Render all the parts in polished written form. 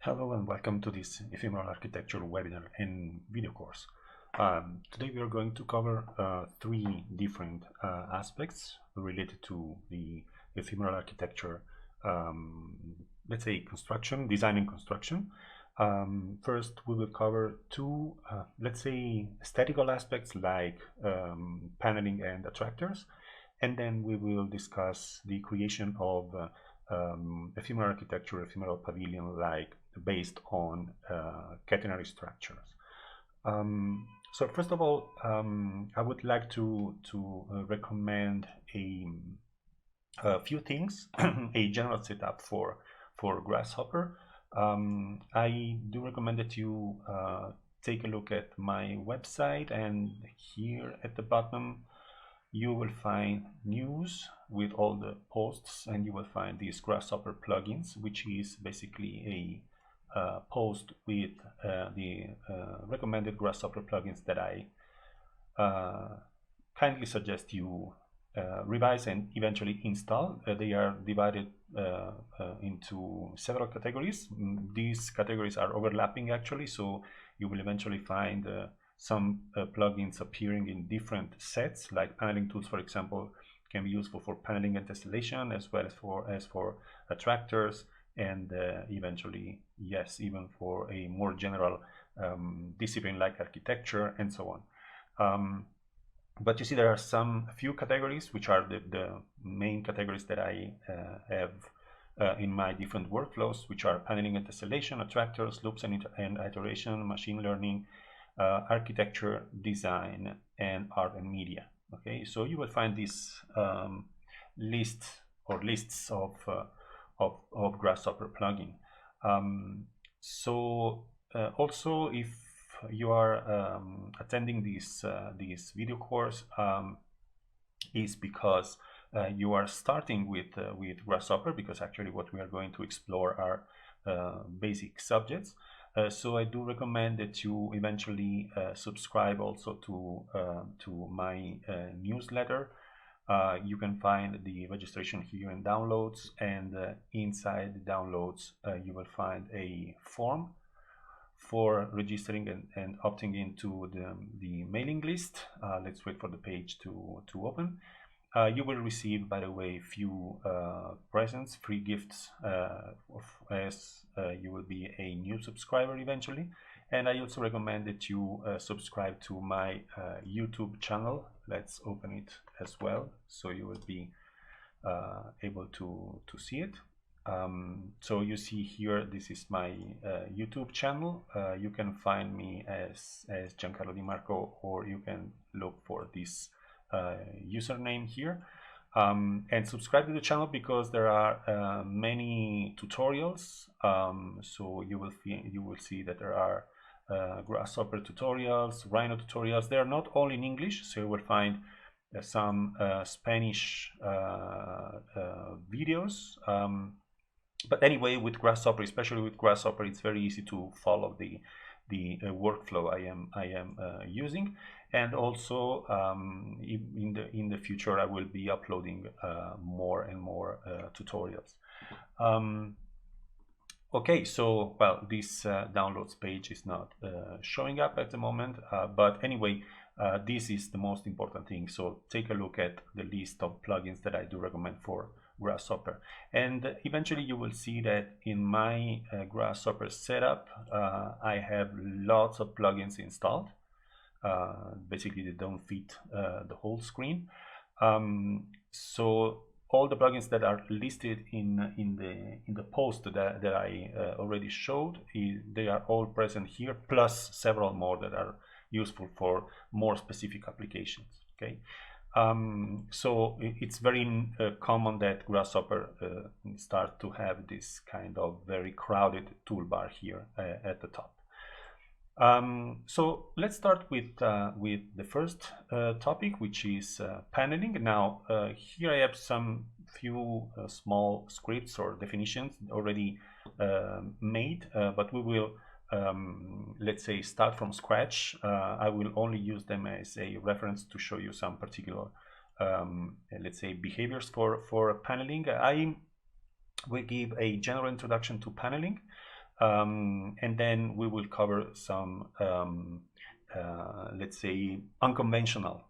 Hello and welcome to this Ephemeral Architecture webinar and video course. Today we are going to cover three different aspects related to the ephemeral architecture, let's say construction, design and construction. First, we will cover two, let's say, aesthetical aspects like paneling and attractors, and then we will discuss the creation of ephemeral architecture, ephemeral pavilion, like based on catenary structures. So first of all, I would like to recommend a few things, a general setup for Grasshopper. I do recommend that you take a look at my website, and here at the bottom you will find news with all the posts, and you will find these Grasshopper plugins, which is basically a post with the recommended Grasshopper plugins that I kindly suggest you revise and eventually install. They are divided into several categories. These categories are overlapping actually, so you will eventually find some plugins appearing in different sets, like paneling tools, for example, can be useful for paneling and tessellation as well as for attractors, and eventually, yes, even for a more general discipline like architecture and so on. But you see there are a few categories which are the main categories that I have in my different workflows, which are paneling and tessellation, attractors, loops and iteration, machine learning, architecture, design, and art and media. Okay, so you will find this lists of Grasshopper plugin. Also, if you are attending this video course, is because you are starting with Grasshopper, because actually what we are going to explore are basic subjects. So I do recommend that you eventually subscribe also to my newsletter. You can find the registration here in downloads, and inside the downloads you will find a form for registering and opting into the mailing list. Let's wait for the page to open. You will receive, by the way, few presents, free gifts, as you will be a new subscriber eventually. And I also recommend that you subscribe to my YouTube channel. Let's open it as well, so you will be able to see it. So you see here, this is my YouTube channel. You can find me as Giancarlo Di Marco, or you can look for this username here, and subscribe to the channel, because there are many tutorials. So you will see that there are Grasshopper tutorials, Rhino tutorials. They are not all in English, so you will find some Spanish videos. But anyway, with Grasshopper, especially with Grasshopper, it's very easy to follow the workflow I am using. And also in the future I will be uploading more and more tutorials. Okay, so well, this downloads page is not showing up at the moment, but anyway, this is the most important thing. So take a look at the list of plugins that I do recommend for Grasshopper, and eventually you will see that in my Grasshopper setup I have lots of plugins installed. Basically they don't fit the whole screen. So all the plugins that are listed in the post that I already showed, they are all present here, plus several more that are useful for more specific applications. Okay. So it's very common that Grasshopper start to have this kind of very crowded toolbar here at the top. So let's start with the first topic, which is paneling. Now here I have some few small scripts or definitions already made, but we will let's say start from scratch. I will only use them as a reference to show you some particular let's say behaviors for paneling. I will give a general introduction to paneling, And then we will cover some, let's say, unconventional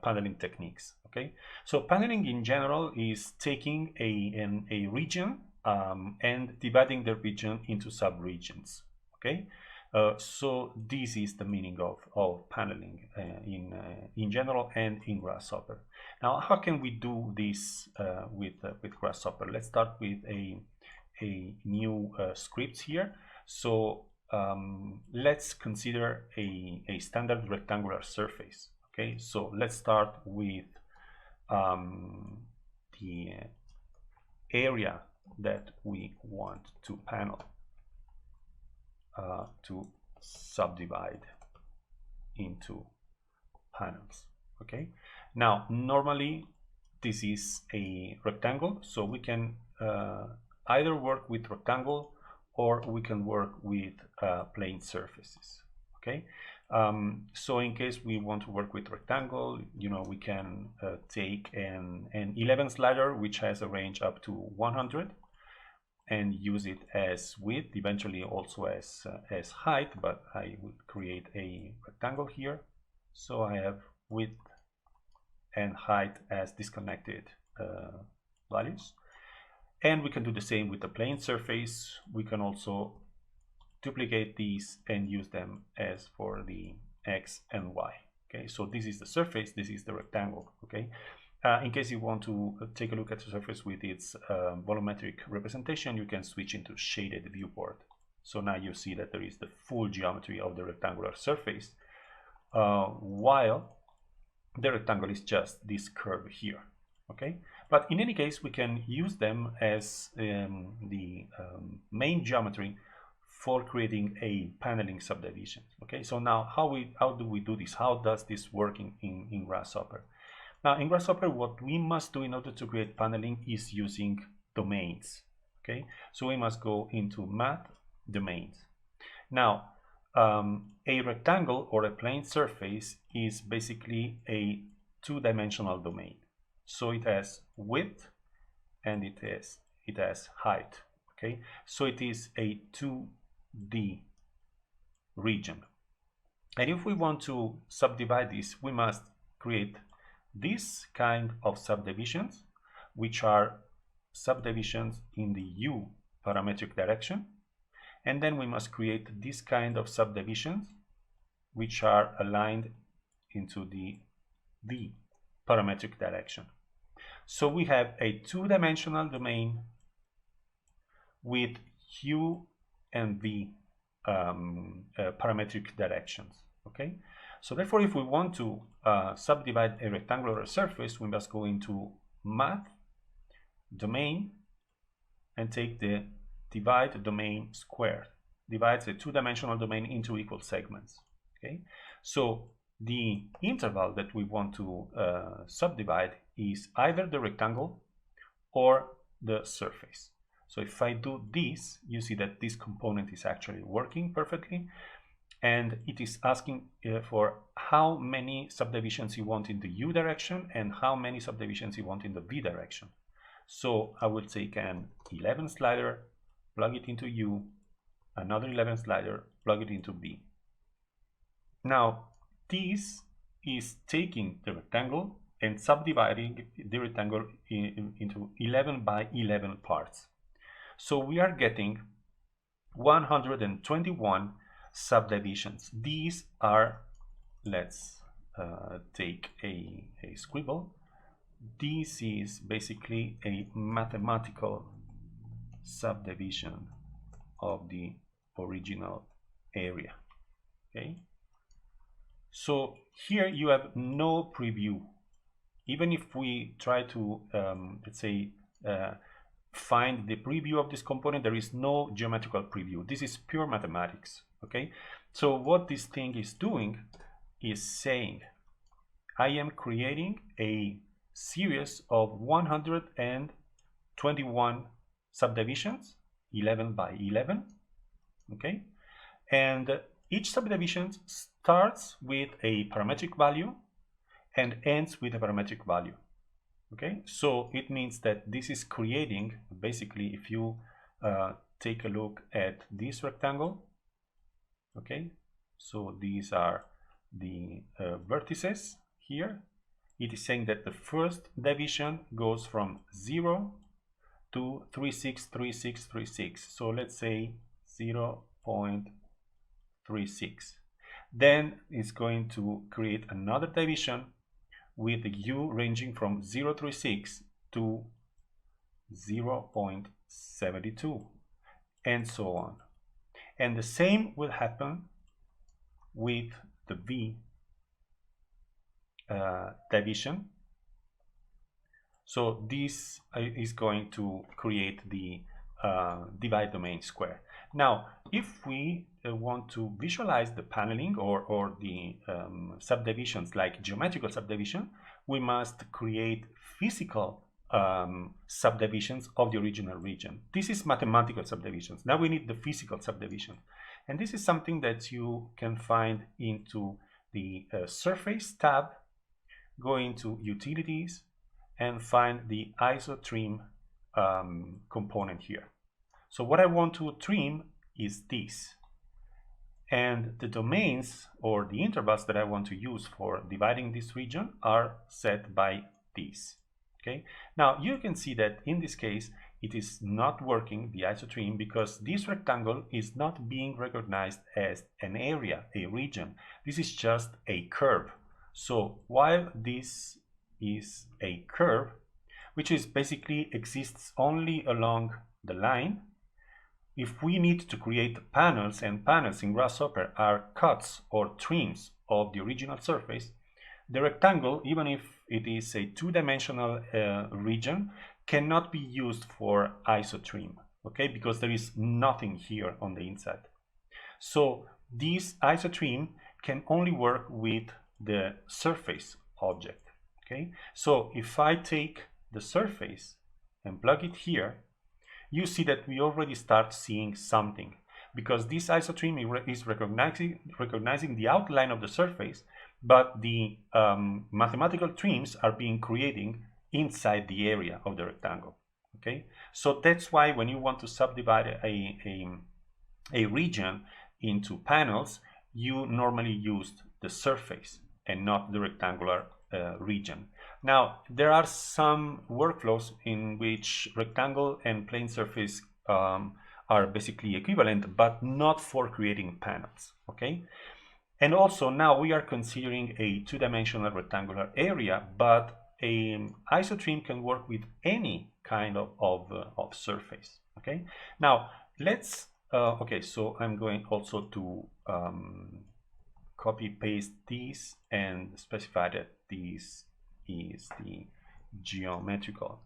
paneling techniques. Okay, so paneling in general is taking a region and dividing the region into subregions. Okay, so this is the meaning of paneling in general and in Grasshopper. Now, how can we do this with Grasshopper? Let's start with a new script here. So let's consider a standard rectangular surface. Okay, so let's start with the area that we want to panel, to subdivide into panels. Okay, now normally this is a rectangle, so we can either work with rectangle or we can work with plane surfaces. Okay, so in case we want to work with rectangle, we can take an 11 slider which has a range up to 100 and use it as width, eventually also as height, but I will create a rectangle here. So I have width and height as disconnected values. And we can do the same with the plane surface. We can also duplicate these and use them as for the X and Y. Okay, so this is the surface, this is the rectangle. Okay, in case you want to take a look at the surface with its volumetric representation, you can switch into shaded viewport. So now you see that there is the full geometry of the rectangular surface, while the rectangle is just this curve here. Okay, but in any case, we can use them as the main geometry for creating a paneling subdivision. Okay, so now how do we do this? How does this work in Grasshopper? Now in Grasshopper, what we must do in order to create paneling is using domains. Okay, so we must go into Math, Domains. Now a rectangle or a plane surface is basically a two-dimensional domain. So it has width and it has height. Okay, so it is a 2D region. And if we want to subdivide this, we must create this kind of subdivisions, which are subdivisions in the U parametric direction. And then we must create this kind of subdivisions, which are aligned into the V parametric direction. So we have a two-dimensional domain with U and V parametric directions. Okay, so therefore, if we want to subdivide a rectangular surface, we must go into Math, Domain, and take the divide domain squared. Divides a two-dimensional domain into equal segments. Okay, so the interval that we want to subdivide is either the rectangle or the surface. So if I do this, you see that this component is actually working perfectly, and it is asking for how many subdivisions you want in the U direction and how many subdivisions you want in the V direction. So I will take an 11 slider, plug it into U, another 11 slider, plug it into V. Now this is taking the rectangle and subdividing the rectangle into 11 by 11 parts. So we are getting 121 subdivisions. These are, let's take a scribble. This is basically a mathematical subdivision of the original area. Okay, so here you have no preview. Even if we try to let's say find the preview of this component, there is no geometrical preview. This is pure mathematics. Okay, so what this thing is doing is saying I am creating a series of 121 subdivisions, 11 by 11. Okay, and each subdivision starts with a parametric value and ends with a parametric value. Okay, so it means that this is creating, basically, if you take a look at this rectangle. Okay, so these are the vertices here. It is saying that the first division goes from 0 to 363636. So let's say 0.36. Then it's going to create another division with the u ranging from 0.36 to 0.72, and so on. And the same will happen with the v division. So this is going to create the divide domain square. Now, if we want to visualize the paneling or the subdivisions like geometrical subdivision, we must create physical subdivisions of the original region. This is mathematical subdivisions. Now we need the physical subdivision. And this is something that you can find into the Surface tab, go into Utilities, and find the isotrim component here. So what I want to trim is this. And the domains or the intervals that I want to use for dividing this region are set by these. Okay. Now you can see that in this case it is not working, the isotrim, because this rectangle is not being recognized as an area, a region. This is just a curve. So while this is a curve, which is basically exists only along the line, if we need to create panels, and panels in Grasshopper are cuts or trims of the original surface, the rectangle, even if it is a two-dimensional region, cannot be used for isotrim, okay, because there is nothing here on the inside. So this isotrim can only work with the surface object, okay. So if I take the surface and plug it here, you see that we already start seeing something, because this isotrim is recognizing the outline of the surface, but the mathematical trims are being created inside the area of the rectangle. Okay, so that's why when you want to subdivide a region into panels, you normally use the surface and not the rectangular region. Now, there are some workflows in which rectangle and plane surface are basically equivalent, but not for creating panels. Okay. And also now we are considering a two-dimensional rectangular area, but an isotrim can work with any kind of surface. Okay. Now let's okay. So I'm going also to copy paste this and specify that this is the geometrical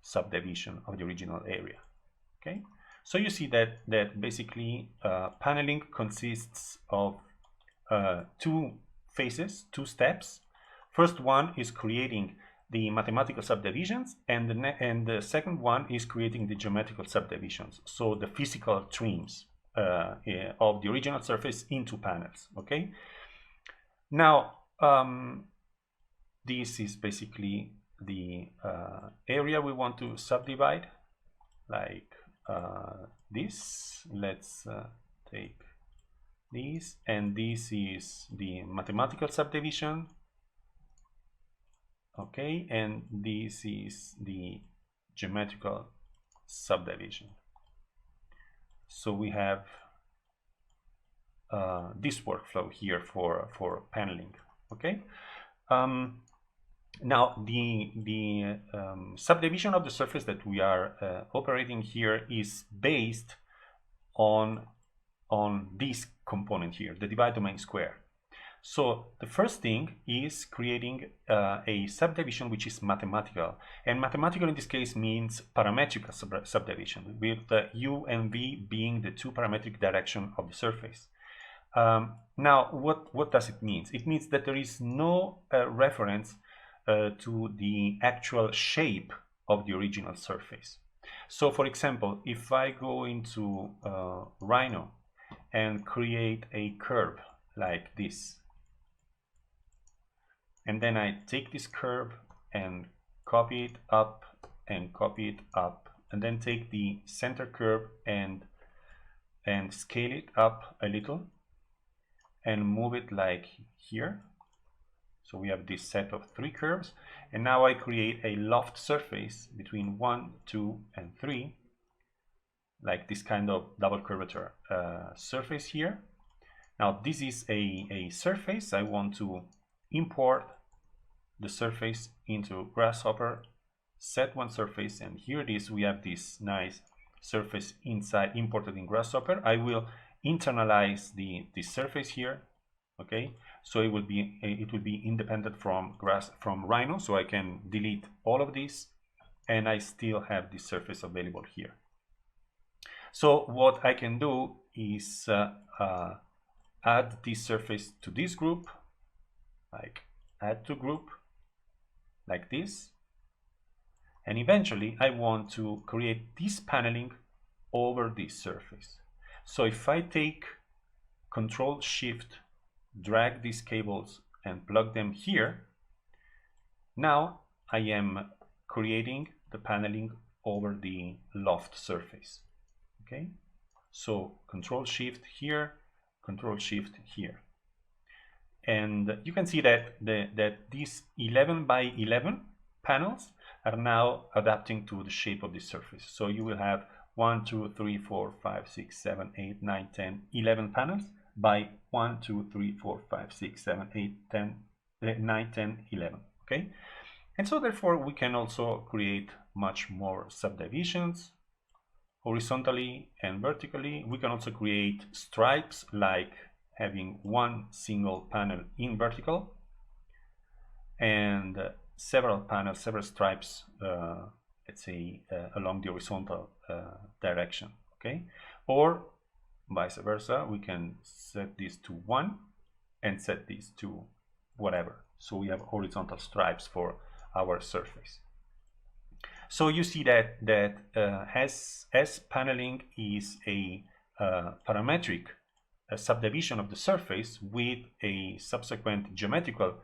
subdivision of the original area. Okay. So you see that basically paneling consists of two phases, two steps. First one is creating the mathematical subdivisions, and the second one is creating the geometrical subdivisions, so the physical trims of the original surface into panels. Okay. Now this is basically the area we want to subdivide, like this. Let's take this, and this is the mathematical subdivision. Okay, and this is the geometrical subdivision. So we have this workflow here for paneling. Okay. Now the subdivision of the surface that we are operating here is based on this component here, the divide domain square. So the first thing is creating a subdivision which is mathematical, and mathematical in this case means parametric subdivision, with u and v being the two parametric direction of the surface. Now what does it mean? It means that there is no reference to the actual shape of the original surface. So for example, if I go into Rhino and create a curve like this, and then I take this curve and copy it up and copy it up and then take the center curve and scale it up a little and move it like here. So we have this set of 3 curves, and now I create a loft surface between 1, 2, and 3, like this kind of double curvature surface here. Now this is a surface. I want to import the surface into Grasshopper, set one surface, and here it is. We have this nice surface inside imported in Grasshopper. I will internalize the surface here. Okay, so it will be independent from Rhino, so I can delete all of this, and I still have this surface available here. So what I can do is add this surface to this group, like add to group, like this, and eventually I want to create this paneling over this surface. So if I take Control Shift, drag these cables and plug them here, now I am creating the paneling over the loft surface. Okay, so Control Shift here, Control Shift here, and you can see that these 11 by 11 panels are now adapting to the shape of the surface. So you will have 1, 2, 3, 4, 5, 6, 7, 8, 9, 10, 11 panels by 1, 2, 3, 4, 5, 6, 7, 8, 10, 9, 10, 11. Okay, and so therefore we can also create much more subdivisions horizontally and vertically. We can also create stripes, like having one single panel in vertical and several panels, several stripes, let's say along the horizontal direction. Okay, or vice versa, we can set this to 1 and set this to whatever. So we have horizontal stripes for our surface. So you see that as paneling is a parametric subdivision of the surface with a subsequent geometrical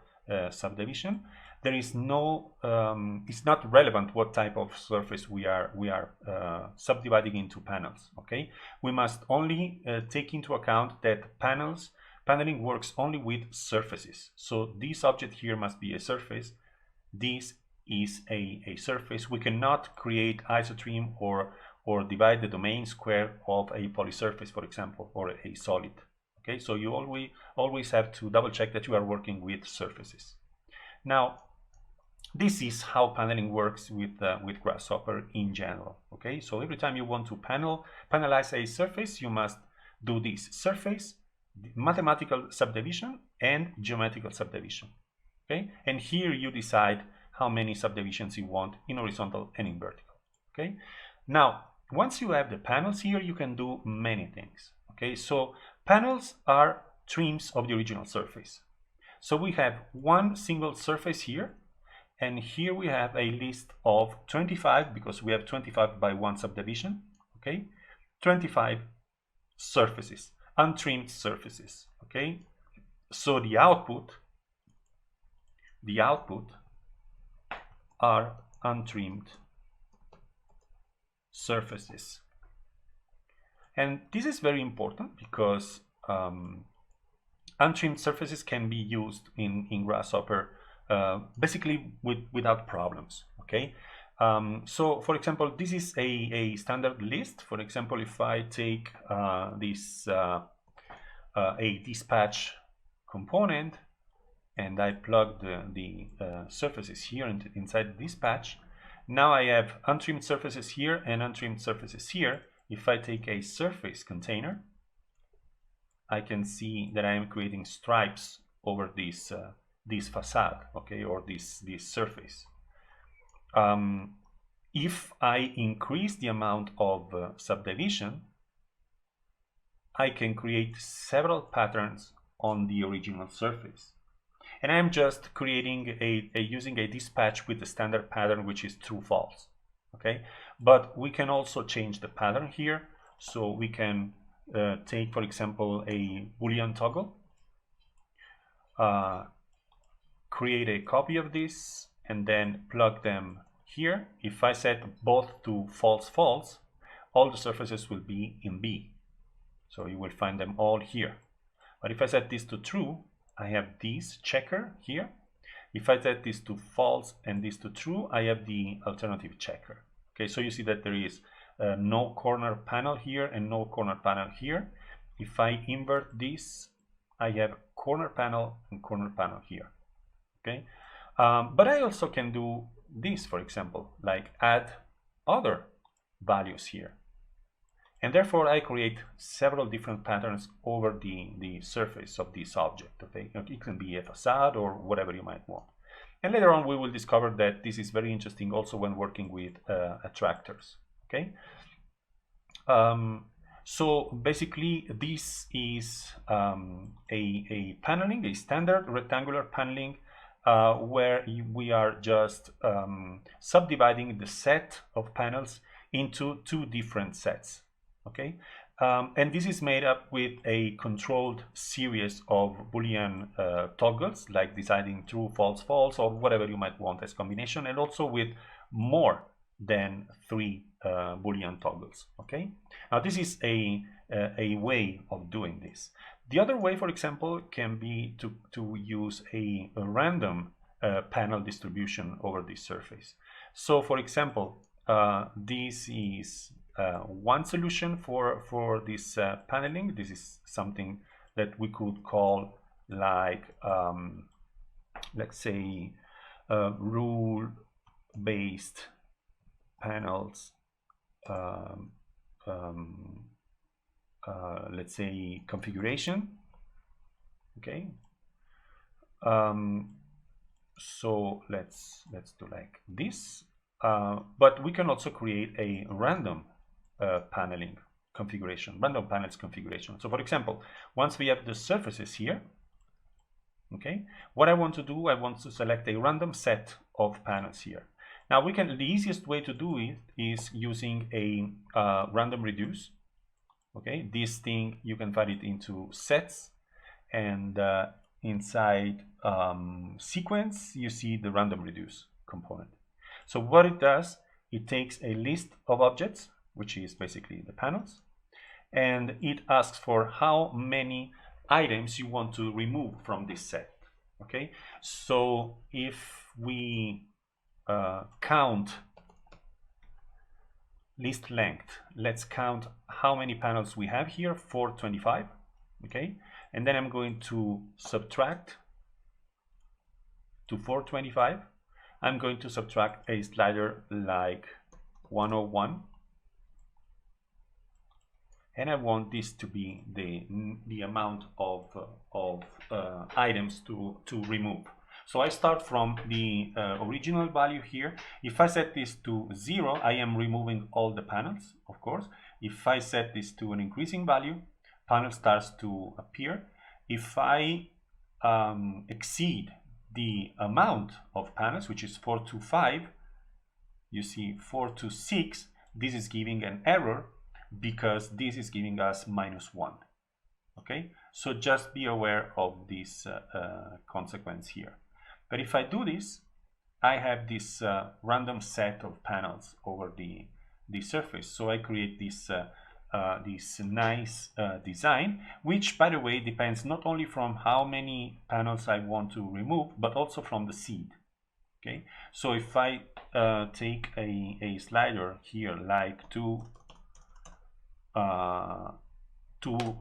subdivision, there is no it's not relevant what type of surface we are subdividing into panels. Okay, we must only take into account that paneling works only with surfaces. So this object here must be a surface. This is a surface. We cannot create isotrim or divide the domain square of a polysurface, for example, or a solid. Okay, so you always have to double check that you are working with surfaces. Now, this is how paneling works with Grasshopper in general. Okay, so every time you want to panelize a surface, you must do this: surface, mathematical subdivision, and geometrical subdivision. Okay, and here you decide how many subdivisions you want in horizontal and in vertical. Okay, now once you have the panels here, you can do many things. Okay, so panels are trims of the original surface. So we have one single surface here, and here we have a list of 25, because we have 25 by 1 subdivision. Okay, 25 surfaces, untrimmed surfaces. Okay, so the output are untrimmed surfaces. And this is very important because untrimmed surfaces can be used in Grasshopper basically without problems. Okay, so for example, this is a standard list. For example, if I take this a dispatch component and I plug the surfaces here inside the dispatch, now I have untrimmed surfaces here and untrimmed surfaces here. If I take a surface container, I can see that I am creating stripes over this facade, okay, or this surface. If I increase the amount of subdivision, I can create several patterns on the original surface. And I'm just creating using a dispatch with the standard pattern, which is true false. Okay, but we can also change the pattern here. So we can take, for example, a Boolean toggle, create a copy of this, and then plug them here, if I set both to false, false, all the surfaces will be in B. So you will find them all here. But if I set this to true, I have this checker here. If I set this to false and this to true, I have the alternative checker. Okay, so you see that there is no corner panel here and no corner panel here. If I invert this, I have corner panel and corner panel here. Okay, but I also can do this, for example, like add other values here. And therefore, I create several different patterns over the surface of this object. Okay, it can be a facade or whatever you might want. And later on, we will discover that this is very interesting also when working with attractors. Okay. So basically, this is a paneling, a standard rectangular paneling, where we are just subdividing the set of panels into two different sets. Okay, and this is made up with a controlled series of Boolean toggles, like deciding true, false, false, or whatever you might want as combination, and also with more than 3 Boolean toggles. Okay, now this is a way of doing this. The other way, for example, can be to use a random panel distribution over this surface. So, for example, this is one solution for this paneling. This is something that we could call like, let's say, rule-based panels, let's say configuration. Okay, so let's do like this, but we can also create a random paneling configuration, random panels configuration. So for example, once we have the surfaces here, okay, what I want to do, I want to select a random set of panels here. Now the easiest way to do it is using a random reduce. Okay, this thing, you can find it into sets, and inside sequence, you see the random reduce component. So what it does, it takes a list of objects, which is basically the panels, and it asks for how many items you want to remove from this set. Okay, so if we count list length, let's count how many panels we have here, 425. Okay, and then I'm going to subtract to 425. I'm going to subtract a slider like 101, and I want this to be the amount of items to remove. So I start from the original value here. If I set this to 0, I am removing all the panels, of course. If I set this to an increasing value, panel starts to appear. If I exceed the amount of panels, which is 425, you see 426, this is giving an error because this is giving us -1. Okay, so just be aware of this consequence here. But if I do this, I have this random set of panels over the surface. So I create this this nice design, which, by the way, depends not only from how many panels I want to remove, but also from the seed. Okay, so if I take a slider here like 2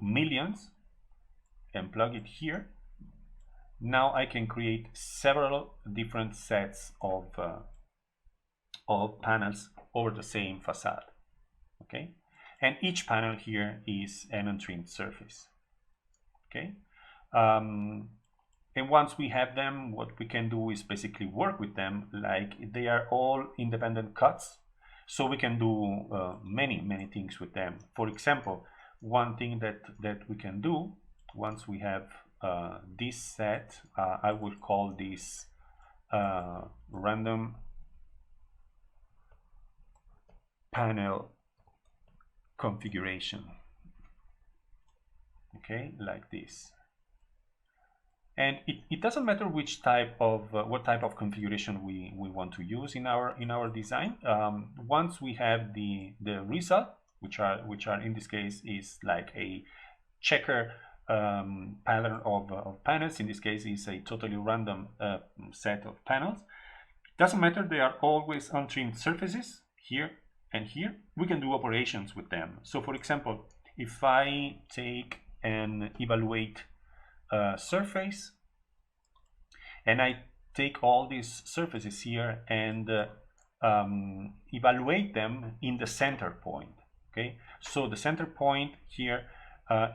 millions and plug it here, now I can create several different sets of panels over the same facade. Okay, and each panel here is an untrimmed surface. Okay, and once we have them, what we can do is basically work with them like they are all independent cuts. So we can do many things with them. For example, one thing that we can do once we have this set, I will call this random panel configuration. Okay, like this. And it doesn't matter which type of what type of configuration we want to use in our design. Once we have the result, which are in this case is like a checker pattern of panels. In this case is a totally random set of panels. Doesn't matter, they are always untrimmed surfaces here and here. We can do operations with them. So for example, if I take and evaluate surface, and I take all these surfaces here and evaluate them in the center point. Okay, so the center point here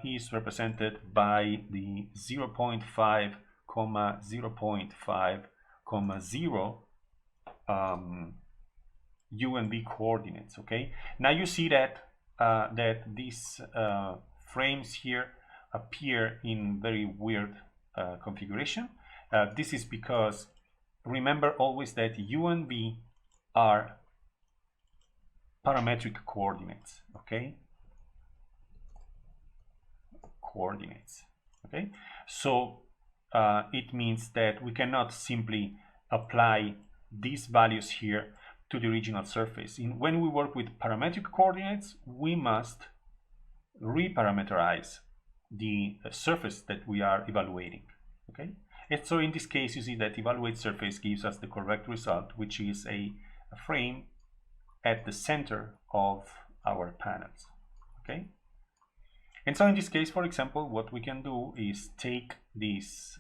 is represented by the 0.5, 0.5, 0 U and V coordinates. Okay, now you see that that these frames here appear in very weird configuration. This is because remember always that U and V are parametric coordinates. Okay, coordinates. Okay, so it means that we cannot simply apply these values here to the original surface. When we work with parametric coordinates, we must reparameterize the surface that we are evaluating. Okay, and so in this case, you see that evaluate surface gives us the correct result, which is a frame at the center of our panels. Okay, and so in this case, for example, what we can do is take these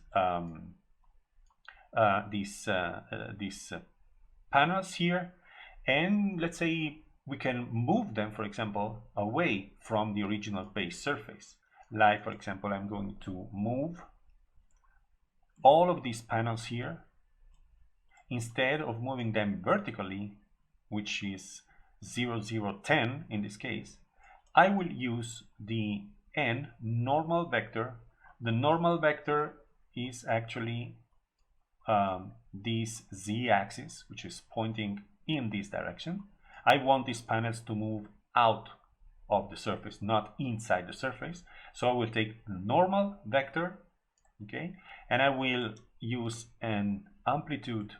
panels here, and let's say we can move them, for example, away from the original base surface. Like, for example, I'm going to move all of these panels here. Instead of moving them vertically, which is 0, 0, 10 in this case, I will use the n normal vector. The normal vector is actually this z-axis, which is pointing in this direction. I want these panels to move out of the surface, not inside the surface. So I will take the normal vector, okay, and I will use an amplitude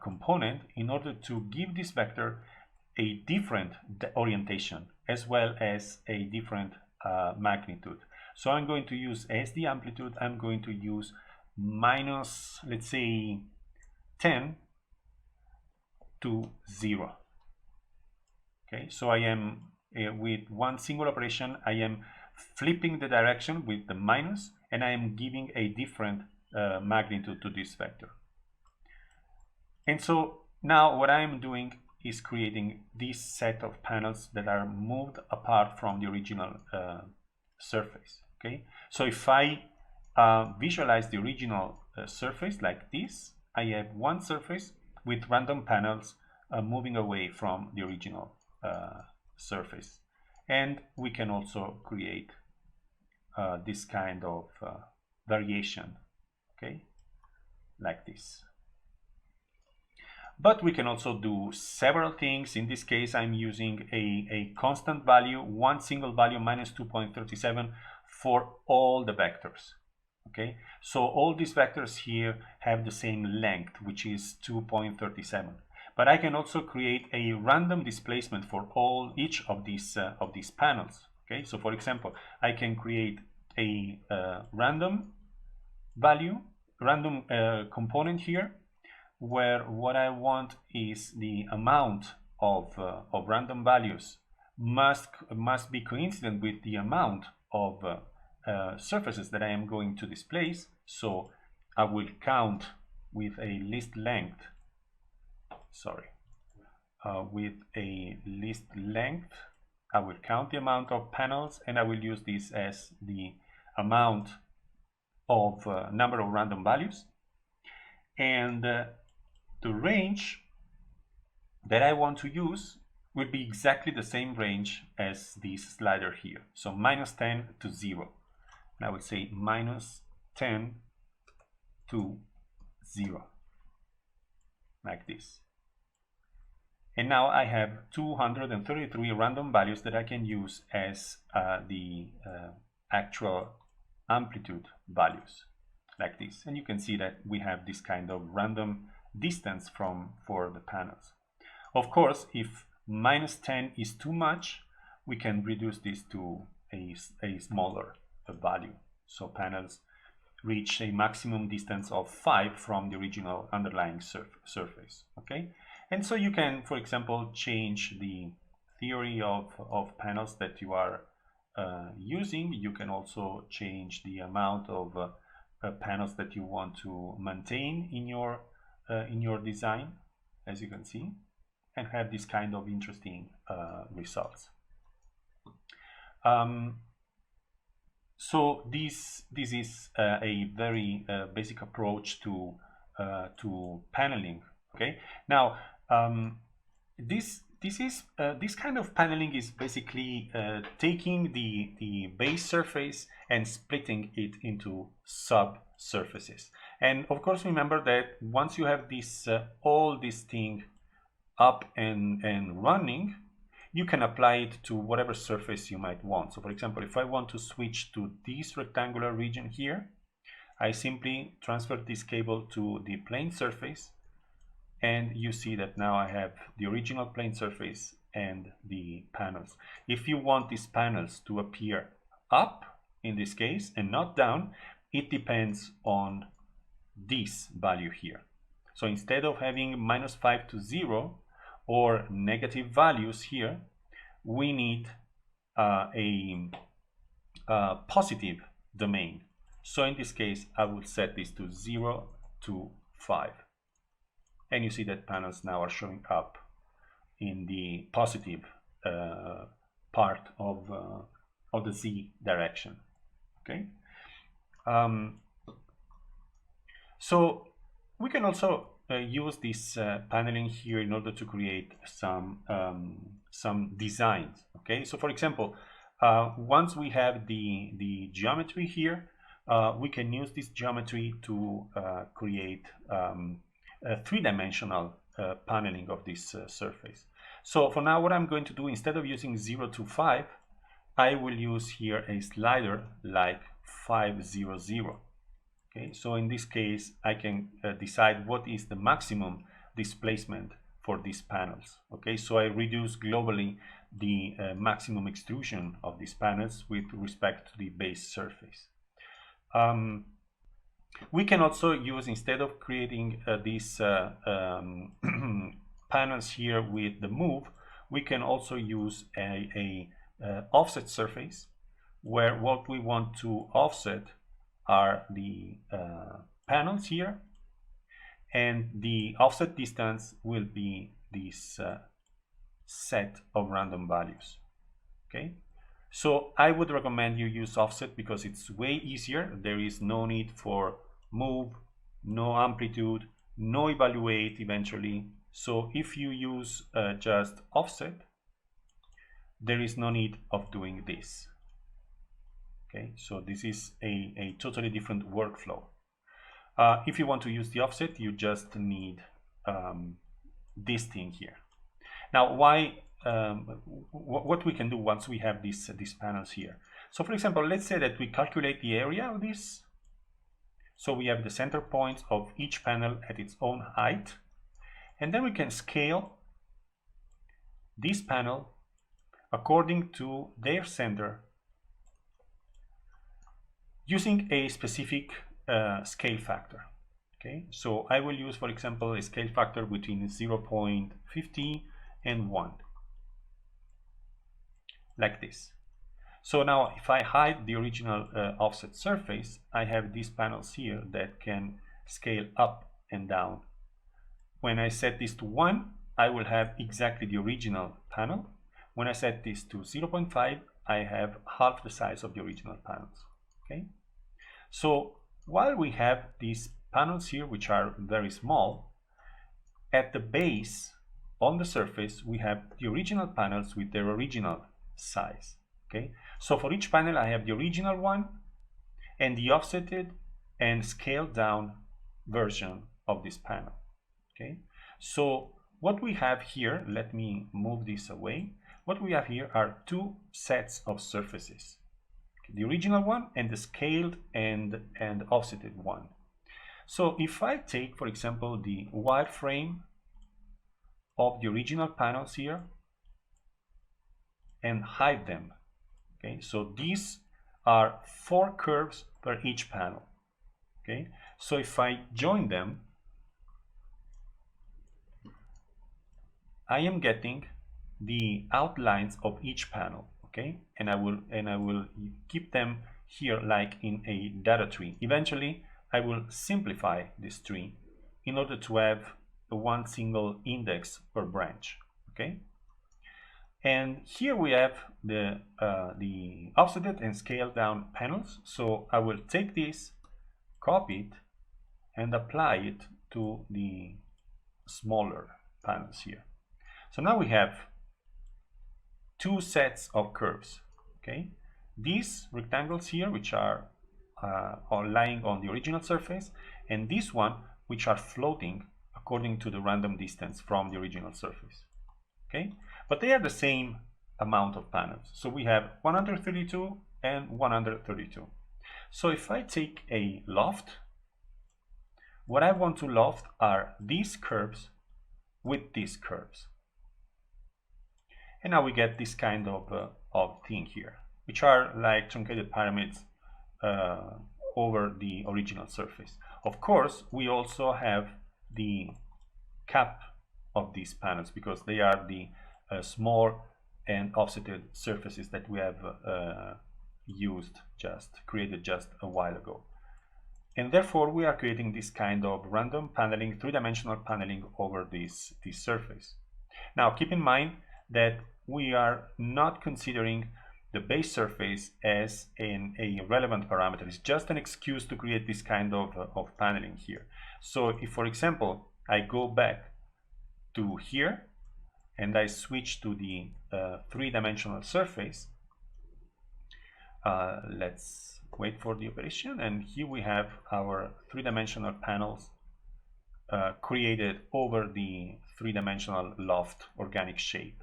component in order to give this vector a different orientation as well as a different magnitude. So I'm going to use as the amplitude, I'm going to use minus, let's say, 10 to 0. Okay, so I am with one single operation, I am flipping the direction with the minus, and I am giving a different magnitude to this vector. And so now what I am doing is creating this set of panels that are moved apart from the original surface. Okay, so if I visualize the original surface like this, I have one surface with random panels moving away from the original surface. And we can also create this kind of variation, okay, like this. But we can also do several things. In this case, I'm using a constant value, one single value, minus 2.37 for all the vectors. Okay, so all these vectors here have the same length, which is 2.37. But I can also create a random displacement for each of these panels. Okay, so for example, I can create a random value, random component here, where what I want is the amount of random values must be coincident with the amount of surfaces that I am going to displace. So I will count with a list length, with a list length, I will count the amount of panels, and I will use this as the amount of number of random values. And the range that I want to use will be exactly the same range as this slider here. So minus 10 to 0. And I would say minus 10 to 0, like this. And now I have 233 random values that I can use as the actual amplitude values. like this. And you can see that we have this kind of random distance for the panels. Of course, if -10 is too much, we can reduce this to a smaller value. So panels reach a maximum distance of 5 from the original underlying surface. Okay, and so you can, for example, change the theory of panels that you are using. You can also change the amount of panels that you want to maintain in your design, as you can see, and have this kind of interesting results. So this is a very basic approach to paneling. Okay, now this kind of paneling is basically taking the base surface and splitting it into subsurfaces. And of course, remember that once you have this all this thing up and running, you can apply it to whatever surface you might want. So for example, if I want to switch to this rectangular region here, I simply transfer this cable to the plane surface, and you see that now I have the original plane surface and the panels. If you want these panels to appear up, in this case, and not down, it depends on this value here. So instead of having -5 to 0 or negative values here, we need a positive domain. So in this case, I will set this to 0 to 5. And you see that panels now are showing up in the positive part of the Z direction. Okay. So we can also use this paneling here in order to create some designs. Okay, so for example, once we have the geometry here, we can use this geometry to create a three-dimensional paneling of this surface. So for now, what I'm going to do, instead of using 0 to 5, I will use here a slider like 5, 0, 0. Okay, so in this case, I can decide what is the maximum displacement for these panels. Okay, so I reduce globally the maximum extrusion of these panels with respect to the base surface. We can also use, instead of creating these panels here with the move, we can also use a offset surface, where what we want to offset are the panels here, and the offset distance will be this set of random values. Okay, so I would recommend you use offset because it's way easier. There is no need for move, no amplitude, no evaluate eventually. So if you use just offset, there is no need of doing this. Okay, so this is a totally different workflow. If you want to use the offset, you just need this thing here. Now, what we can do once we have these panels here? So for example, let's say that we calculate the area of this. So we have the center points of each panel at its own height, and then we can scale this panel according to their center using a specific scale factor. Okay, so I will use, for example, a scale factor between 0.50 and 1, like this. So now if I hide the original offset surface, I have these panels here that can scale up and down. When I set this to 1, I will have exactly the original panel. When I set this to 0.5, I have half the size of the original panels. Okay, so while we have these panels here, which are very small, at the base on the surface we have the original panels with their original size. Okay, so for each panel I have the original one and the offsetted and scaled down version of this panel. Okay, so what we have here, let me move this away. What we have here are two sets of surfaces. the original one and the scaled and offsetted one. So if I take, for example, the wireframe of the original panels here and hide them, okay, so these are 4 curves per each panel, okay. So if I join them, I am getting the outlines of each panel, okay, and I will keep them here like in a data tree. Eventually I will simplify this tree in order to have one single index per branch, okay. And here we have the offsetted and scaled down panels. So I will take this, copy it, and apply it to the smaller panels here. So now we have 2 sets of curves, okay. These rectangles here, which are lying on the original surface, and this one, which are floating according to the random distance from the original surface, okay. But they are the same amount of panels. So we have 132 and 132. So if I take a loft, what I want to loft are these curves with these curves. And now we get this kind of thing here, which are like truncated pyramids over the original surface. Of course, we also have the cap of these panels because they are the small and offsetted surfaces that we have created just a while ago. And therefore we are creating this kind of random paneling, 3-dimensional paneling over this surface. Now keep in mind that we are not considering the base surface as a relevant parameter. It's just an excuse to create this kind of paneling here. So if, for example, I go back to here and I switch to the 3-dimensional surface, let's wait for the operation, and here we have our 3-dimensional panels created over the 3-dimensional loft organic shape,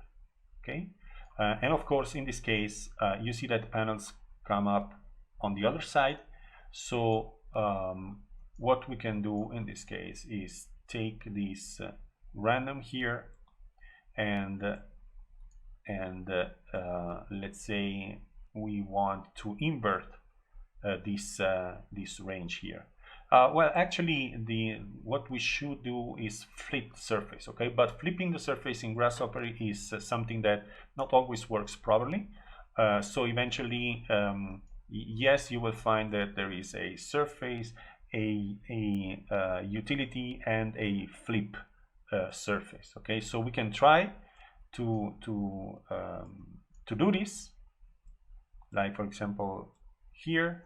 okay. And of course, in this case, you see that panels come up on the other side. So what we can do in this case is take this random here and let's say we want to invert this range here. Well, actually, what we should do is flip the surface, okay? But flipping the surface in Grasshopper is something that not always works properly. So eventually, yes, you will find that there is a surface, a utility, and a flip surface, okay? So we can try to do this, like for example here,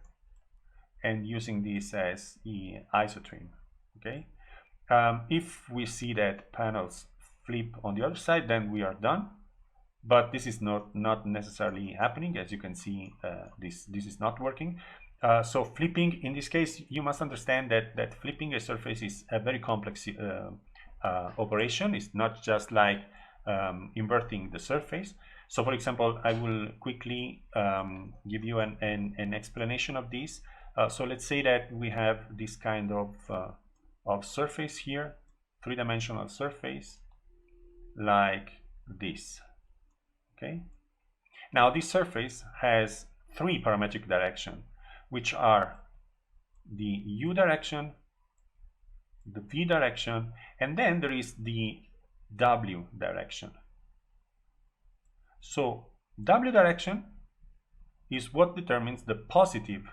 and using this as the isotrim, okay. If we see that panels flip on the other side, then we are done, but this is not necessarily happening. As you can see, this is not working. So flipping, in this case, you must understand that flipping a surface is a very complex operation. It's not just like inverting the surface. So for example, I will quickly give you an explanation of this. So let's say that we have this kind of surface here, 3-dimensional surface, like this, okay. Now this surface has 3 parametric directions, which are the U direction, the V direction, and then there is the W direction. So W direction is what determines the positive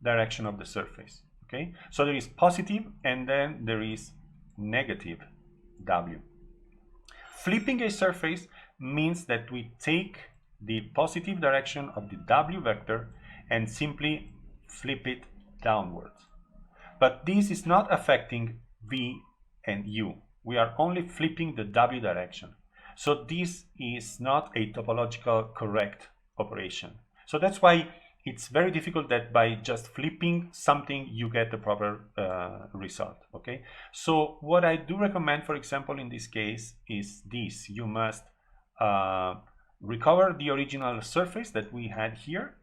direction of the surface, okay. So there is positive and then there is negative W. Flipping a surface means that we take the positive direction of the W vector and simply flip it downwards. But this is not affecting V and U. We are only flipping the W direction. So this is not a topological correct operation. So that's why it's very difficult that by just flipping something you get the proper result, okay. So what I do recommend, for example, in this case is this. You must recover the original surface that we had here,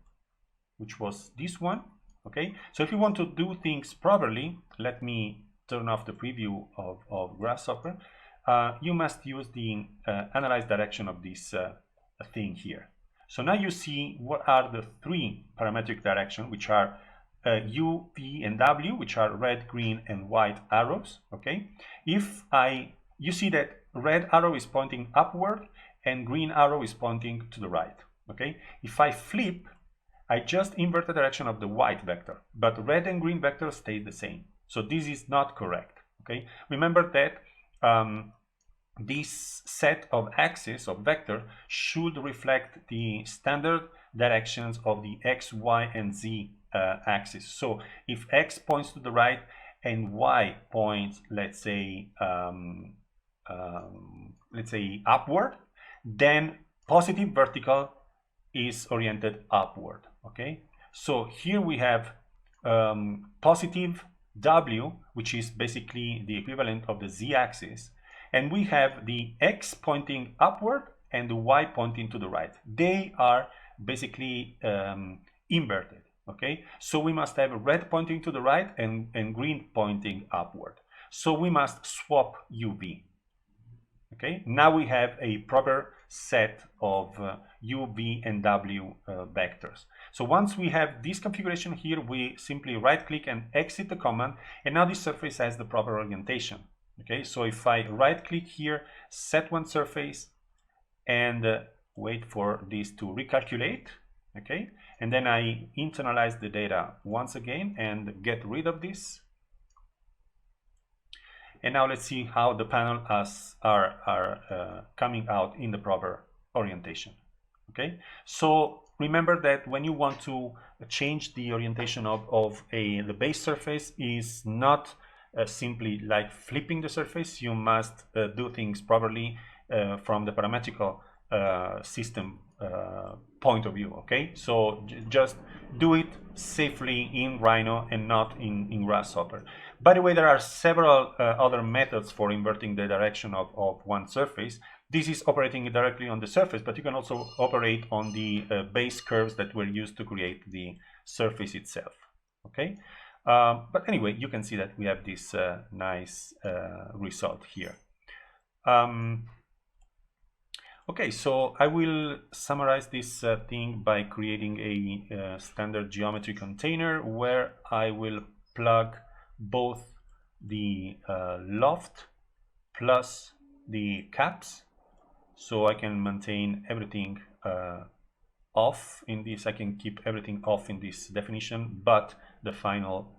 which was this one. Okay, so if you want to do things properly, let me turn off the preview of Grasshopper. You must use the analyze direction of this thing here. So now you see what are the three parametric directions, which are U, V, and W, which are red, green, and white arrows. Okay, you see that red arrow is pointing upward and green arrow is pointing to the right. Okay, if I flip, I just invert the direction of the white vector, but red and green vectors stay the same. So this is not correct. Okay, remember that this set of axes of vector should reflect the standard directions of the x, y, and z axis. So if x points to the right and y points, let's say upward, then positive vertical is oriented upward. Okay, so here we have positive w, which is basically the equivalent of the z-axis, and we have the x pointing upward and the y pointing to the right. They are basically inverted. Okay, so we must have red pointing to the right and green pointing upward. So we must swap UV. Okay, now we have a proper set of U, V, and W vectors. So once we have this configuration here, we simply right click and exit the command, and now this surface has the proper orientation. Okay, so if I right click here, set one surface, and wait for this to recalculate, okay, and then I internalize the data once again and get rid of this. And now let's see how the panels are coming out in the proper orientation. Okay, so remember that when you want to change the orientation of the base surface is not simply like flipping the surface. You must do things properly from the parametrical system point of view. Okay, so just do it safely in Rhino and not in Grasshopper. By the way, there are several other methods for inverting the direction of one surface. This is operating directly on the surface, but you can also operate on the base curves that were used to create the surface itself. Okay, but anyway, you can see that we have this nice result here. Okay, so I will summarize this thing by creating a standard geometry container where I will plug both the loft plus the caps, so I can maintain everything off in this. I can keep everything off in this definition, but the final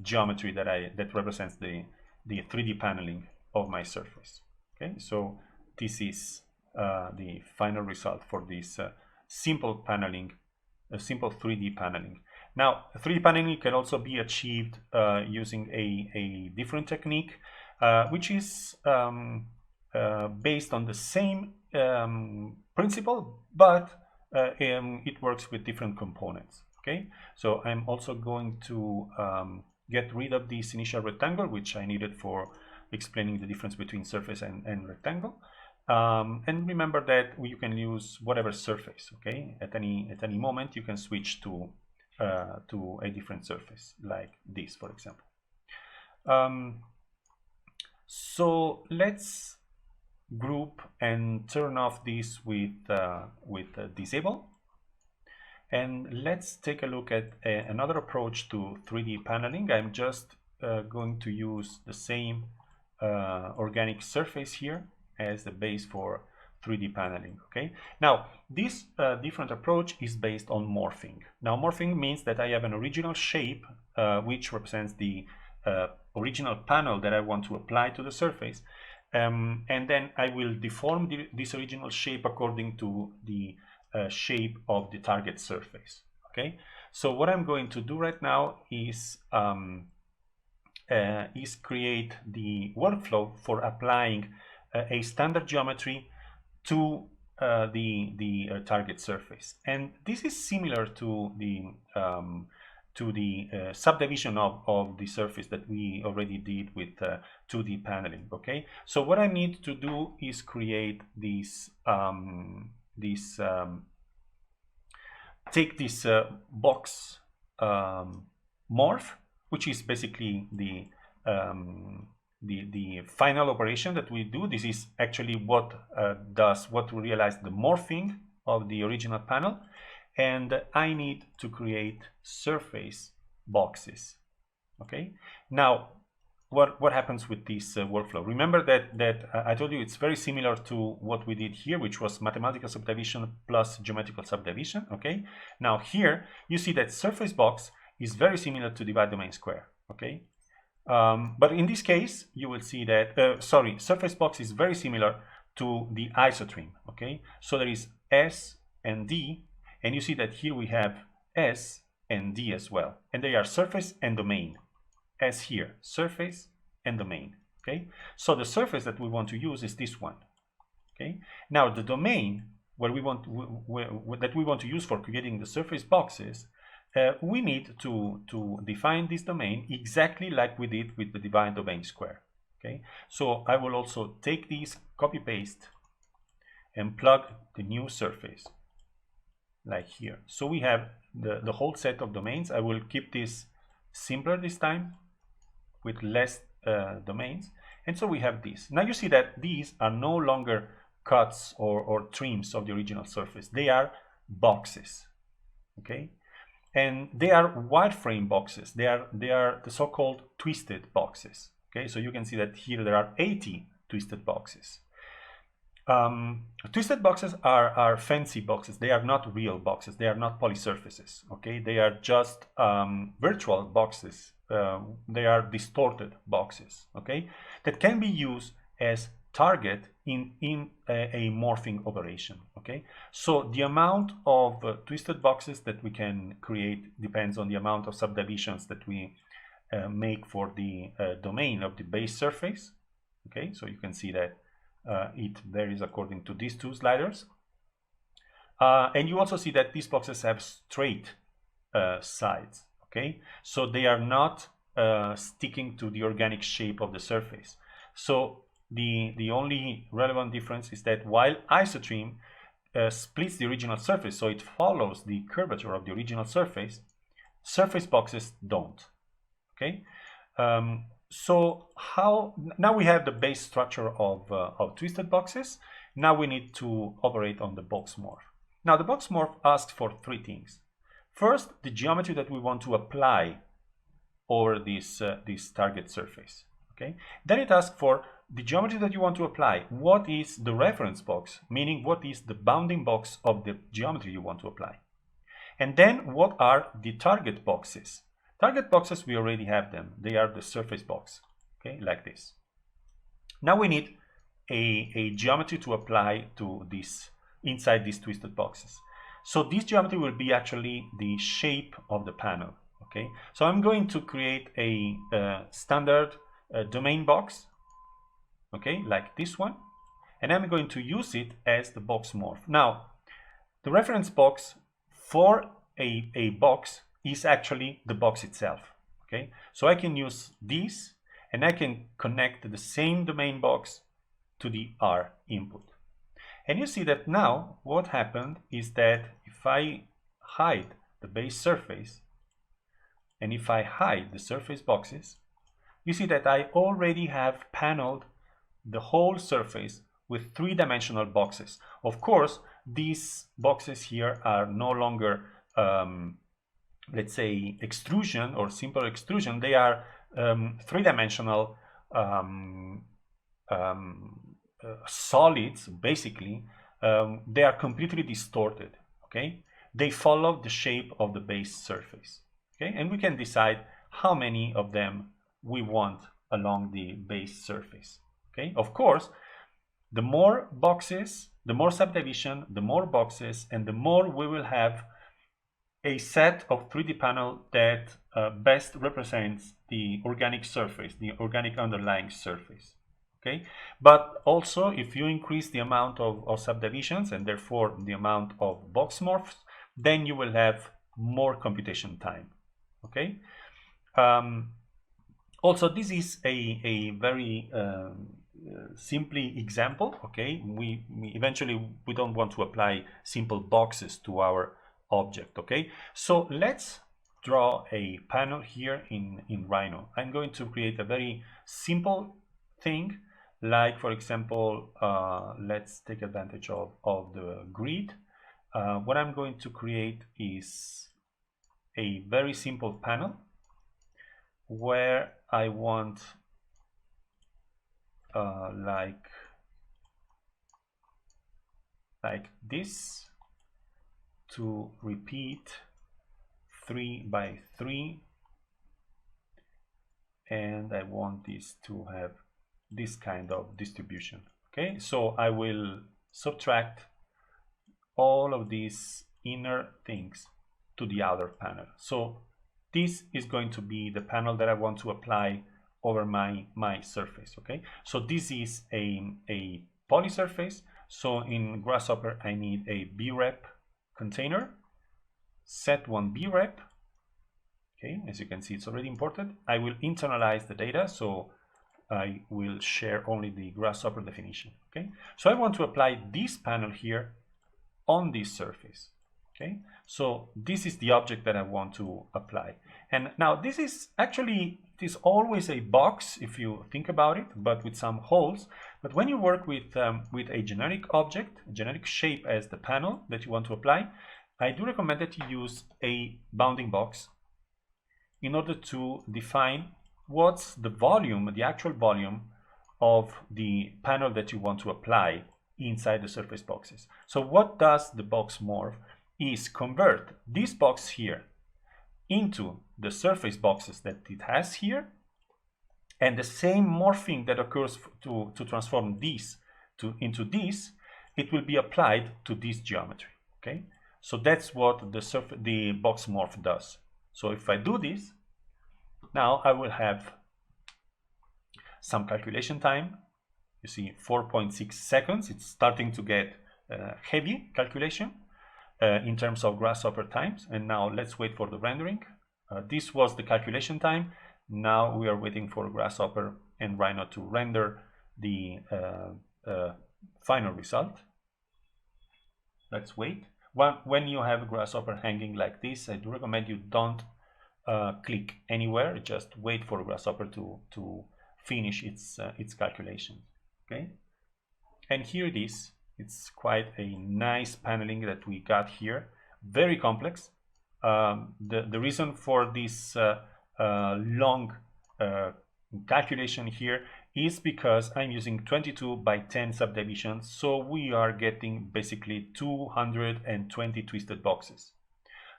geometry that represents the 3D paneling of my surface. Okay, so this is the final result for this simple paneling, a simple 3D paneling. Now, 3D paneling can also be achieved using a different technique, which is based on the same principle, but it works with different components. Okay, so I'm also going to get rid of this initial rectangle, which I needed for explaining the difference between surface and rectangle. And remember that you can use whatever surface. Okay, at any moment you can switch to a different surface, like this, for example. So let's group and turn off this with disable, and let's take a look at another approach to 3D paneling. I'm just going to use the same organic surface here as the base for 3D paneling. Okay, now this different approach is based on morphing. Now morphing means that I have an original shape which represents the original panel that I want to apply to the surface, and then I will deform this original shape according to the shape of the target surface. Okay, so what I'm going to do right now is create the workflow for applying a standard geometry to the target surface, and this is similar to the subdivision of the surface that we already did with 2D paneling. Okay, so what I need to do is create this take this box morph, which is basically the final operation that we do. This is actually what realize the morphing of the original panel, and I need to create surface boxes. Okay, now what happens with this workflow? Remember that I told you it's very similar to what we did here, which was mathematical subdivision plus geometrical subdivision. Okay, now here you see that surface box is very similar to divide domain square. Okay, but in this case you will see that surface box is very similar to the isotrim. Okay, so there is S and D, and you see that here we have S and D as well, and they are surface and domain, as here, surface and domain. Okay, so the surface that we want to use is this one. Okay, now the domain that we want to use for creating the surface boxes, we need to define this domain exactly like we did with the divide domain square. Okay, so I will also take these, copy paste, and plug the new surface like here. So we have the whole set of domains. I will keep this simpler this time with less domains, and so we have this. Now you see that these are no longer cuts or trims of the original surface. They are boxes. Okay, and they are wireframe boxes. They are the so-called twisted boxes. Okay, so you can see that here there are 80 twisted boxes. Twisted boxes are fancy boxes. They are not real boxes. They are not polysurfaces. Okay, they are just virtual boxes. They are distorted boxes. Okay, that can be used as target in a morphing operation. Okay, so the amount of twisted boxes that we can create depends on the amount of subdivisions that we make for the domain of the base surface. Okay, so you can see that it varies according to these two sliders, and you also see that these boxes have straight sides. Okay, so they are not sticking to the organic shape of the surface. So the only relevant difference is that while isotrim splits the original surface, so it follows the curvature of the original surface, surface boxes don't. Okay, so now we have the base structure of twisted boxes. Now we need to operate on the box morph. Now the box morph asks for three things. First, the geometry that we want to apply over this target surface. Okay, then it asks for the geometry that you want to apply. What is the reference box, meaning what is the bounding box of the geometry you want to apply? And then what are the target boxes? Target boxes, we already have them. They are the surface box, okay, like this. Now we need a geometry to apply to this, inside these twisted boxes. So this geometry will be actually the shape of the panel, okay? So I'm going to create a standard domain box, okay, like this one, and I'm going to use it as the box morph. Now, the reference box for a box is actually the box itself. Okay, so I can use this, and I can connect the same domain box to the R input. And you see that now what happened is that if I hide the base surface and if I hide the surface boxes, you see that I already have paneled the whole surface with three-dimensional boxes. Of course, these boxes here are no longer let's say extrusion or simple extrusion. They are three-dimensional solids. Basically, they are completely distorted. Okay, they follow the shape of the base surface. Okay, and we can decide how many of them we want along the base surface. Okay, of course, the more boxes, the more subdivision, the more boxes, and the more we will have a set of 3D panel that best represents the organic surface, the organic underlying surface. Okay, but also if you increase the amount of subdivisions and therefore the amount of box morphs, then you will have more computation time. Okay. Also, this is a very simply example. Okay, we eventually we don't want to apply simple boxes to our object. Okay, so let's draw a panel here in Rhino. I'm going to create a very simple thing, like for example, let's take advantage of the grid. What I'm going to create is a very simple panel where I want like this to repeat 3 by 3, and I want this to have this kind of distribution. Okay, so I will subtract all of these inner things to the outer panel. So this is going to be the panel that I want to apply over my surface. Okay, so this is a poly surface. So in Grasshopper I need a brep container, set one brep. Okay, as you can see, it's already imported. I will internalize the data, so I will share only the Grasshopper definition. Okay, so I want to apply this panel here on this surface. Okay, so this is the object that I want to apply. And now this is actually, it is always a box if you think about it, but with some holes. But when you work with a generic object, a generic shape as the panel that you want to apply, I do recommend that you use a bounding box in order to define what's the volume, the actual volume of the panel that you want to apply inside the surface boxes. So what does the box morph is convert this box here into the surface boxes that it has here, and the same morphing that occurs to transform these into this, it will be applied to this geometry. Okay, so that's what the box morph does. So if I do this, now I will have some calculation time. You see 4.6 seconds. It's starting to get heavy calculation in terms of Grasshopper times. And now let's wait for the rendering. This was the calculation time. Now we are waiting for Grasshopper and Rhino to render the final result. Let's wait. When you have a Grasshopper hanging like this, I do recommend you don't click anywhere. Just wait for Grasshopper to finish its calculation. Okay, and here it is. It's quite a nice paneling that we got here. Very complex. The reason for this long calculation here is because I'm using 22 by 10 subdivisions, so we are getting basically 220 twisted boxes.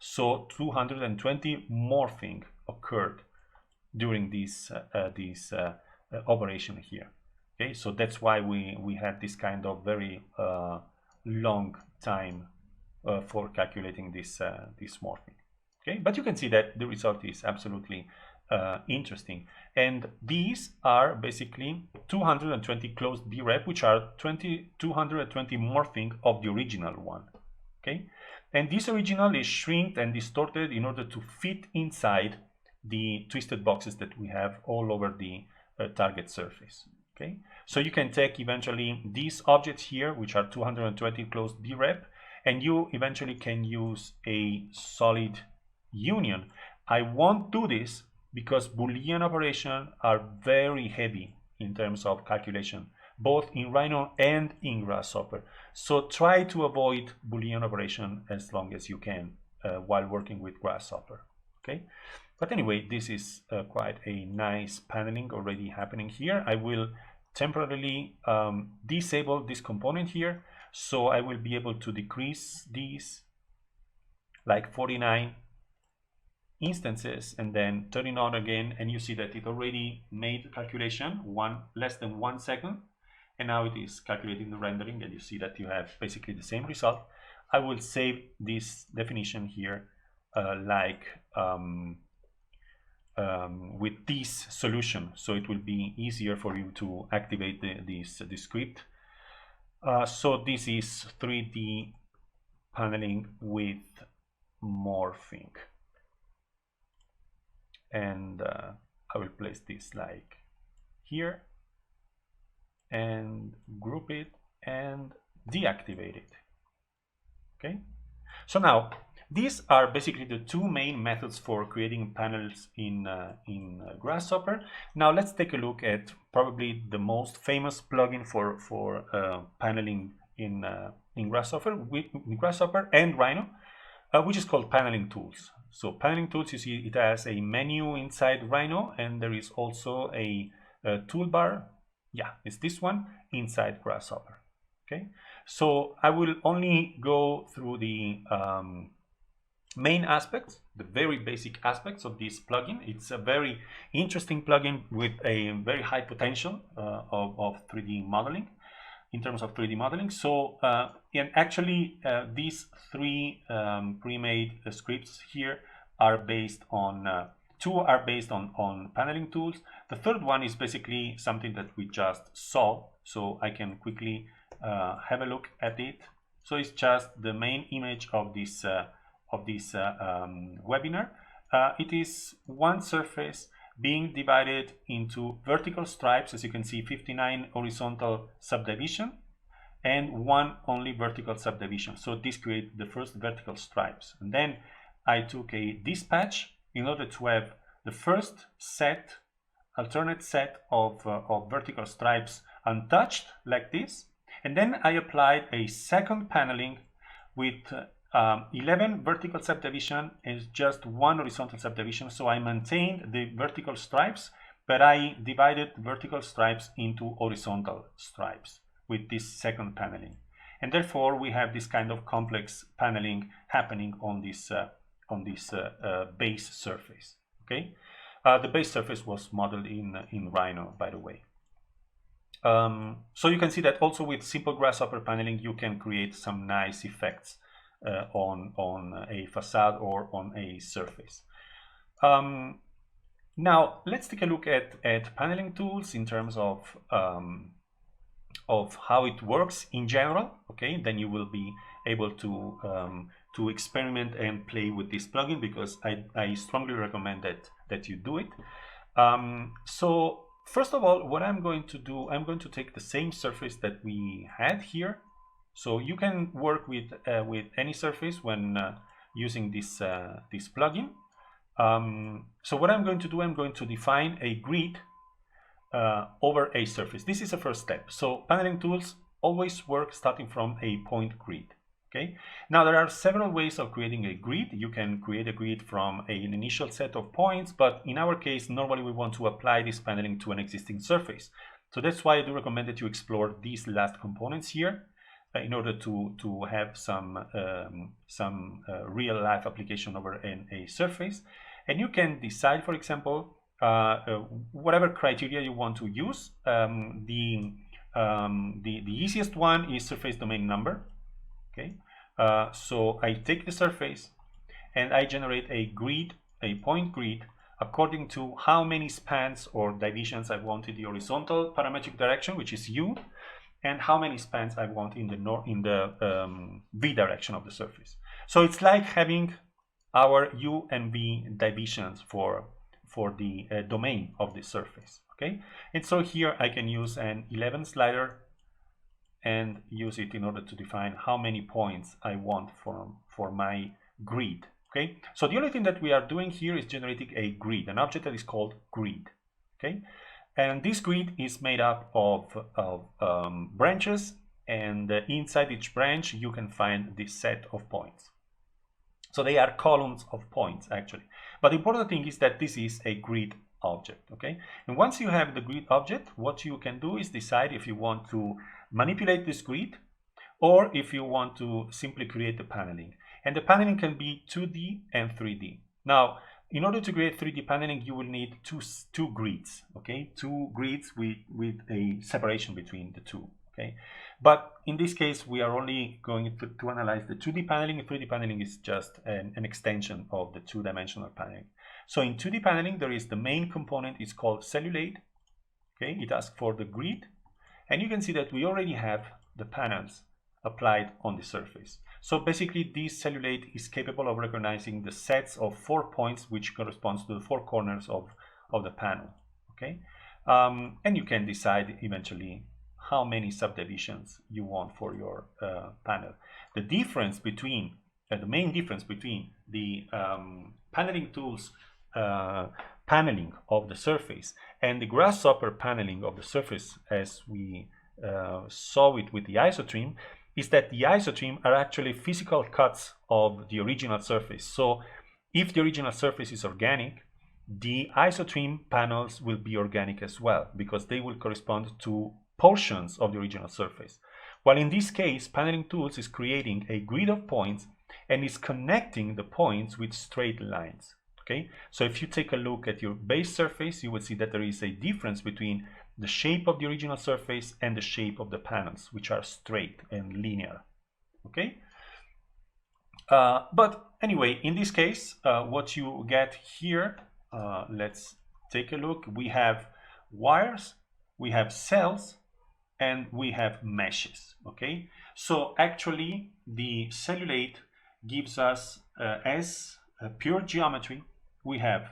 So 220 morphing occurred during this operation here. Okay, so that's why we had this kind of very long time for calculating this morphing. Okay, but you can see that the result is absolutely interesting. And these are basically 220 closed brep, which are 220 morphing of the original one. Okay, and this original is shrinked and distorted in order to fit inside the twisted boxes that we have all over the target surface. Okay, so you can take eventually these objects here, which are 220 closed brep, and you eventually can use a solid union. I won't do this because Boolean operations are very heavy in terms of calculation, both in Rhino and in Grasshopper. So try to avoid Boolean operation as long as you can while working with Grasshopper. Okay, but anyway, this is quite a nice paneling already happening here. I will temporarily disable this component here, so I will be able to decrease these like 49 instances and then turn it on again, and you see that it already made the calculation less than 1 second, and now it is calculating the rendering, and you see that you have basically the same result. I will save this definition here with this solution, so it will be easier for you to activate this script. So this is 3D paneling with morphing, and I will place this like here and group it and deactivate it. Okay, so now These are basically the two main methods for creating panels in Grasshopper. Now let's take a look at probably the most famous plugin for paneling in Grasshopper and Rhino, which is called Paneling Tools. So Paneling Tools, you see it has a menu inside Rhino, and there is also a toolbar. Yeah, it's this one inside Grasshopper. Okay, so I will only go through the main aspects, the very basic aspects of this plugin. It's a very interesting plugin with a very high potential of 3D modeling, in terms of 3D modeling. So, and actually, these three pre-made scripts here are based on, two are based on paneling tools. The third one is basically something that we just saw, so I can quickly have a look at it. So it's just the main image of this webinar. It is one surface being divided into vertical stripes, as you can see, 59 horizontal subdivision and one only vertical subdivision. So this creates the first vertical stripes. And then I took a dispatch in order to have the first set, alternate set of vertical stripes untouched like this. And then I applied a second paneling with 11 vertical subdivision and just one horizontal subdivision. So I maintained the vertical stripes, but I divided vertical stripes into horizontal stripes with this second paneling. And therefore we have this kind of complex paneling happening on this base surface. Okay, the base surface was modeled in Rhino, by the way. So you can see that also with simple Grasshopper paneling you can create some nice effects on a facade or on a surface. Now let's take a look at paneling tools in terms of how it works in general. Okay, then you will be able to experiment and play with this plugin, because I strongly recommend that you do it. So first of all, what I'm going to do, I'm going to take the same surface that we had here. So you can work with any surface when using this plugin. So what I'm going to do, I'm going to define a grid over a surface. This is the first step. So paneling tools always work starting from a point grid. Okay. Now there are several ways of creating a grid. You can create a grid from an initial set of points, but in our case, normally we want to apply this paneling to an existing surface. So that's why I do recommend that you explore these last components here, in order to have some real life application over a surface. And you can decide, for example, whatever criteria you want to use. The easiest one is surface domain number. Okay, so I take the surface and I generate a grid, a point grid, according to how many spans or divisions I want in the horizontal parametric direction, which is u, and how many spans I want in the v direction of the surface. So it's like having our u and v divisions for the domain of the surface. Okay, and so here I can use an 11 slider and use it in order to define how many points I want for my grid. Okay, so the only thing that we are doing here is generating a grid, an object that is called grid. Okay, and this grid is made up of branches, and inside each branch you can find this set of points. So they are columns of points actually. But the important thing is that this is a grid object. Okay, and once you have the grid object, what you can do is decide if you want to manipulate this grid or if you want to simply create the paneling. And the paneling can be 2D and 3D. Now, in order to create 3D paneling, you will need two grids. Okay, two grids with a separation between the two. Okay, but in this case we are only going to analyze the 2D paneling. 3D paneling is just an extension of the two-dimensional paneling. So in 2D paneling there is the main component, is called cellulate. Okay, it asks for the grid, and you can see that we already have the panels applied on the surface. So basically this cellulate is capable of recognizing the sets of 4 points which corresponds to the 4 corners of the panel. Okay, and you can decide eventually how many subdivisions you want for your panel. The difference between the main difference between the paneling tools paneling of the surface and the Grasshopper paneling of the surface, as we saw it with the isotrim, is that the isotrim are actually physical cuts of the original surface. So if the original surface is organic, the isotrim panels will be organic as well, because they will correspond to portions of the original surface. While in this case, paneling tools is creating a grid of points and is connecting the points with straight lines. Okay, so if you take a look at your base surface, you will see that there is a difference between the shape of the original surface and the shape of the panels, which are straight and linear. Okay, but anyway, in this case, what you get here, let's take a look. We have wires, we have cells, and we have meshes. Okay, so actually the cellulate gives us as pure geometry. We have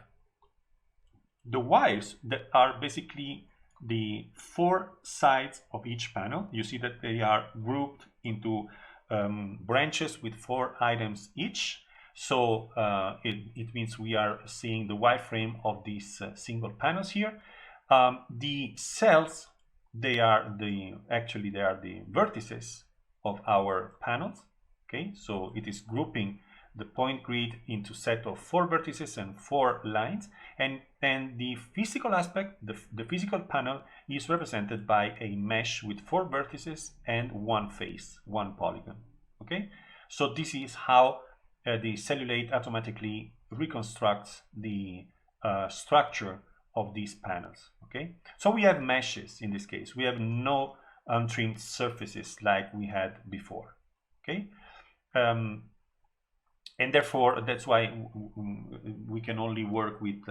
the wires that are basically the four sides of each panel. You see that they are grouped into branches with 4 items each. So it means we are seeing the wireframe of these single panels here. The cells, they are the vertices of our panels. Okay, so it is grouping the point grid into set of 4 vertices and 4 lines, and the physical aspect, the physical panel, is represented by a mesh with 4 vertices and 1 face, 1 polygon. Okay, so this is how the cellulate automatically reconstructs the structure of these panels. Okay, so we have meshes in this case. We have no untrimmed surfaces like we had before. Okay, and therefore that's why we can only work with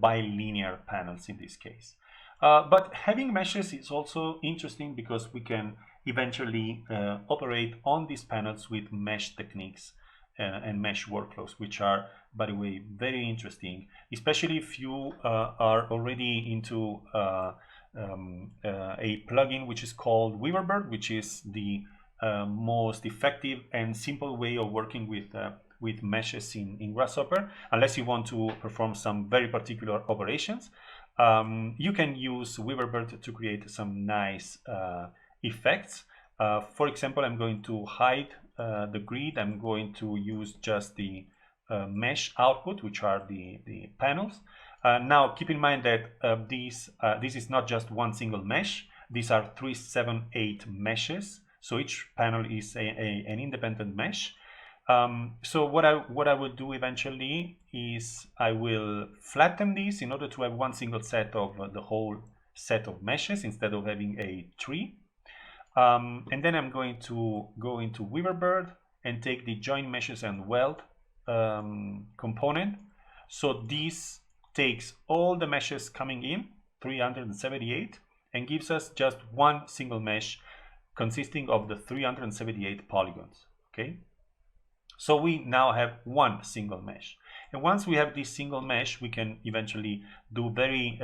bilinear panels in this case. But having meshes is also interesting because we can eventually operate on these panels with mesh techniques and mesh workflows, which are, by the way, very interesting, especially if you are already into a plugin which is called Weaverbird, which is the most effective and simple way of working with meshes in Grasshopper. Unless you want to perform some very particular operations, you can use Weaverbird to create some nice effects. For example, I'm going to hide the grid. I'm going to use just the mesh output, which are the panels. Now keep in mind that this is not just one single mesh. These are 3, 7, 8 meshes. So each panel is an independent mesh. So what I will do eventually is I will flatten these in order to have one single set of the whole set of meshes instead of having a tree. And then I'm going to go into Weaverbird and take the join meshes and weld component. So this takes all the meshes coming in, 378, and gives us just one single mesh consisting of the 378 polygons. Okay, so we now have one single mesh, and once we have this single mesh, we can eventually do very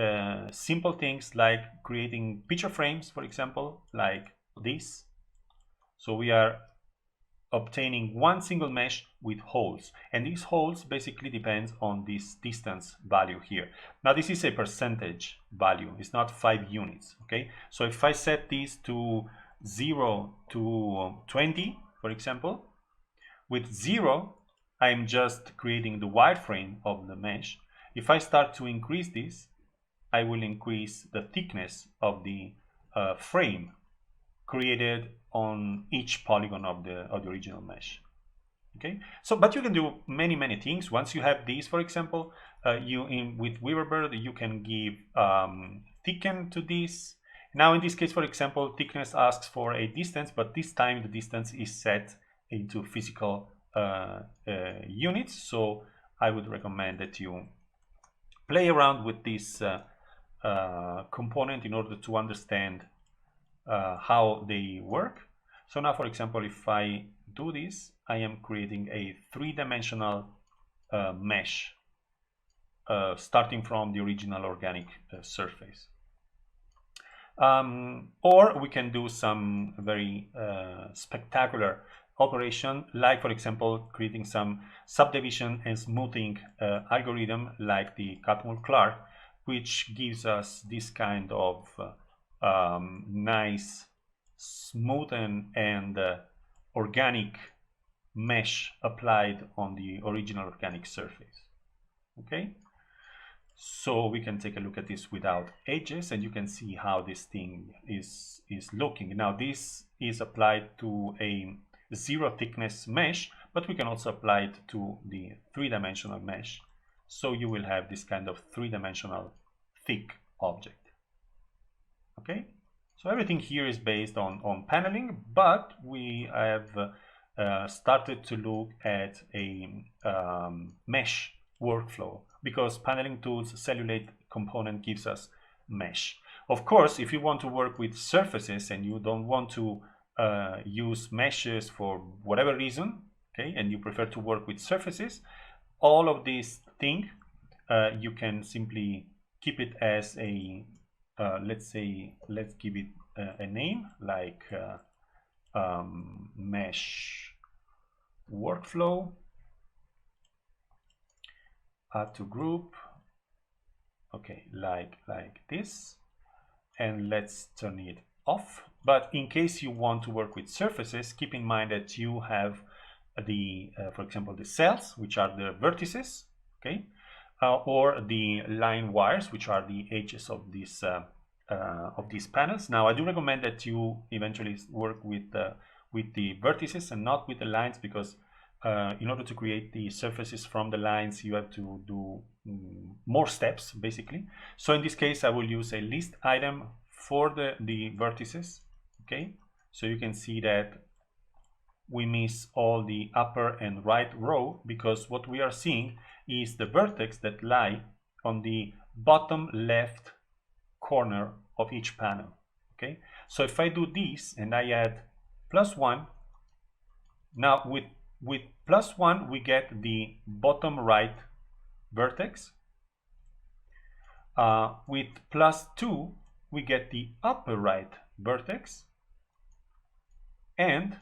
simple things like creating picture frames, for example, like this. So we are obtaining one single mesh with holes, and these holes basically depends on this distance value here. Now this is a percentage value, it's not 5 units. Okay, so if I set this to 0 to 20, for example, with 0 I'm just creating the wireframe of the mesh. If I start to increase this, I will increase the thickness of the frame created on each polygon of the original mesh. Okay, so but you can do many things. Once you have these, for example, with Weaverbird you can give thicken to this. Now in this case, for example, thickness asks for a distance, but this time the distance is set into physical units. So I would recommend that you play around with this component in order to understand how they work. So now, for example, if I do this, I am creating a 3-dimensional mesh starting from the original organic surface. Or we can do some very spectacular operation, like for example creating some subdivision and smoothing algorithm like the Catmull-Clark, which gives us this kind of nice, smooth and organic mesh applied on the original organic surface. Okay, so we can take a look at this without edges, and you can see how this thing is looking. Now this is applied to a zero thickness mesh, but we can also apply it to the three-dimensional mesh, so you will have this kind of three-dimensional thick object. Okay, so everything here is based on paneling, but we have started to look at a mesh workflow, because paneling tools cellulate component gives us mesh. Of course, if you want to work with surfaces and you don't want to use meshes for whatever reason, okay, and you prefer to work with surfaces, all of these things you can simply keep it as a let's give it a name like mesh workflow, add to group, okay, like this, and let's turn it off. But in case you want to work with surfaces, keep in mind that you have the for example the cells, which are the vertices, okay, or the line wires, which are the edges of these panels. Now I do recommend that you eventually work with the vertices and not with the lines, because in order to create the surfaces from the lines you have to do more steps basically. So in this case I will use a list item for the vertices. Okay, so you can see that we miss all the upper and right row, because what we are seeing is the vertex that lie on the bottom left corner of each panel. Okay, so if I do this and I add +1, now with +1 we get the bottom right vertex. With +2 we get the upper right vertex, and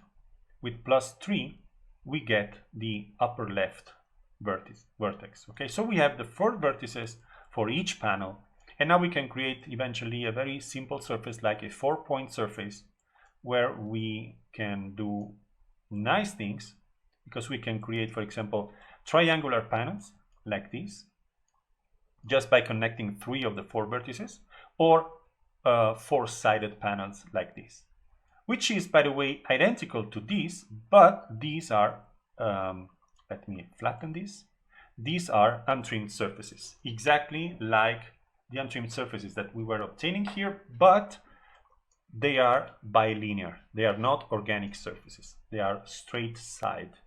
with +3 we get the upper left vertex. Okay, so we have the 4 vertices for each panel, and now we can create eventually a very simple surface like a 4-point surface, where we can do nice things, because we can create, for example, triangular panels like this just by connecting 3 of the 4 vertices, or 4-sided panels like this, which is, by the way, identical to this, but these are let me flatten this. These are untrimmed surfaces, exactly like the untrimmed surfaces that we were obtaining here, but they are bilinear. They are not organic surfaces. They are straight side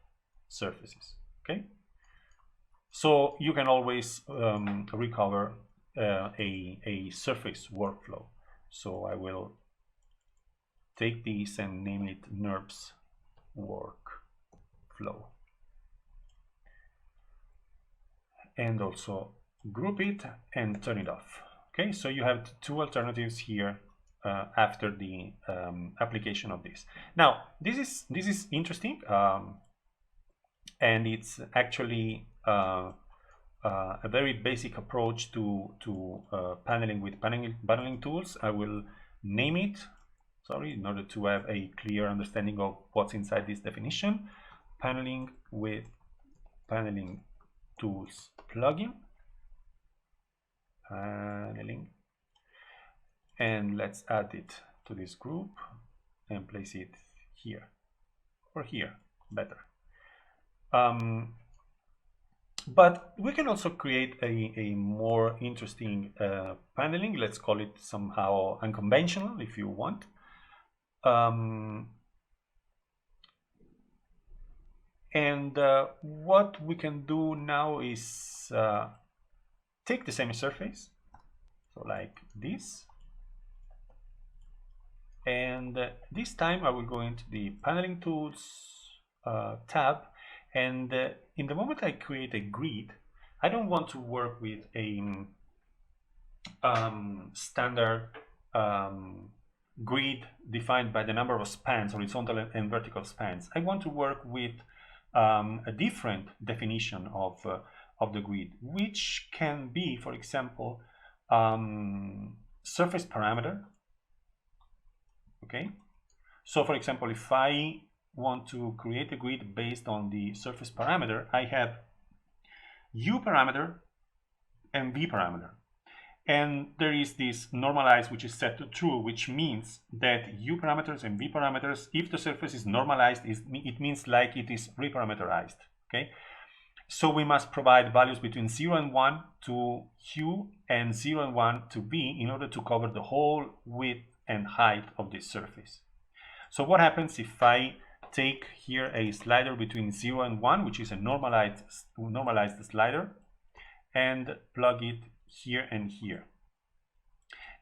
surfaces. Okay, so you can always recover a surface workflow. So I will take this and name it NURBS workflow, and also group it and turn it off. Okay, so you have 2 alternatives here after the application of this. Now this is interesting, and it's actually a very basic approach to paneling with paneling tools. I will name it, sorry, in order to have a clear understanding of what's inside this definition: paneling with paneling tools plugin. Paneling, and let's add it to this group and place it here, or here, better. But we can also create a more interesting paneling. Let's call it somehow unconventional if you want. And what we can do now is take the same surface, so like this, and this time I will go into the paneling tools tab, and in the moment I create a grid, I don't want to work with a standard grid defined by the number of spans, horizontal and vertical spans. I want to work with a different definition of the grid, which can be, for example, surface parameter. Okay, so for example, if I want to create a grid based on the surface parameter, I have U parameter and V parameter. And there is this normalized, which is set to true, which means that U parameters and V parameters, if the surface is normalized, it means like it is reparameterized. Okay, so we must provide values between 0 and 1 to U and 0 and 1 to V in order to cover the whole width and height of this surface. So what happens if I take here a slider between 0 and 1, which is a normalized slider, and plug it here and here?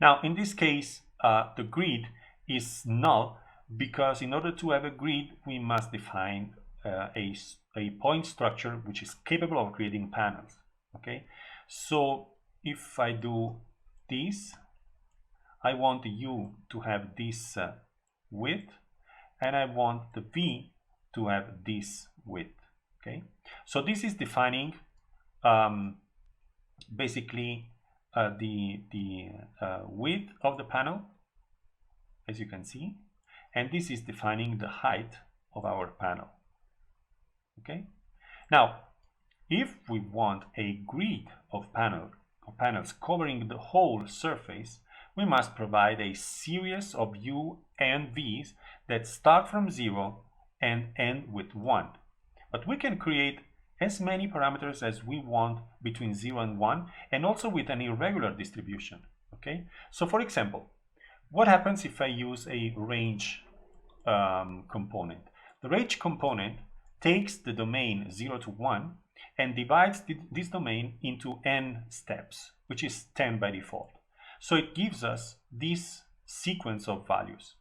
Now in this case the grid is null, because in order to have a grid we must define a point structure which is capable of creating panels. Okay, so if I do this, I want the U to have this width, and I want the V to have this width. Okay, so this is defining basically the width of the panel, as you can see, and this is defining the height of our panel. Okay, now if we want a grid of panels covering the whole surface, we must provide a series of U and V's that start from 0 and end with 1. But we can create as many parameters as we want between 0 and 1, and also with an irregular distribution. Okay, so for example, what happens if I use a range component? The range component takes the domain 0 to 1 and divides this domain into n steps, which is 10 by default. So it gives us this sequence of values.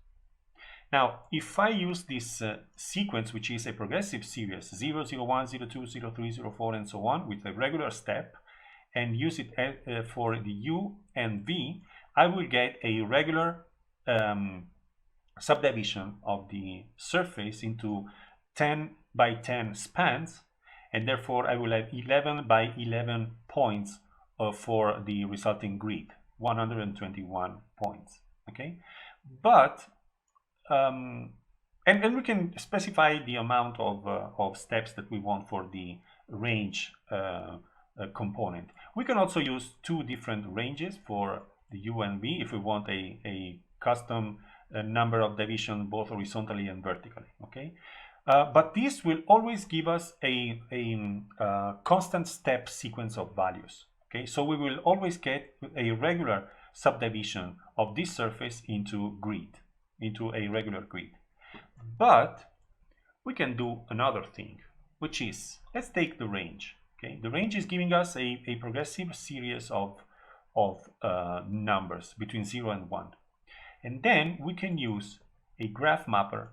Now, if I use this sequence, which is a progressive series, 0, 0, 1, 0, 2, 0, 3, 0, 4, and so on, with a regular step, and use it for the U and V, I will get a regular subdivision of the surface into 10 by 10 spans, and therefore I will have 11 by 11 points for the resulting grid, 121 points. Okay, but and we can specify the amount of steps that we want for the range component. We can also use two different ranges for the U and V if we want a custom number of division both horizontally and vertically. Okay, but this will always give us a constant step sequence of values. Okay, so we will always get a regular subdivision of this surface into a regular grid. But we can do another thing, which is, let's take the range. Okay, the range is giving us a progressive series of numbers between 0 and 1. And then we can use a graph mapper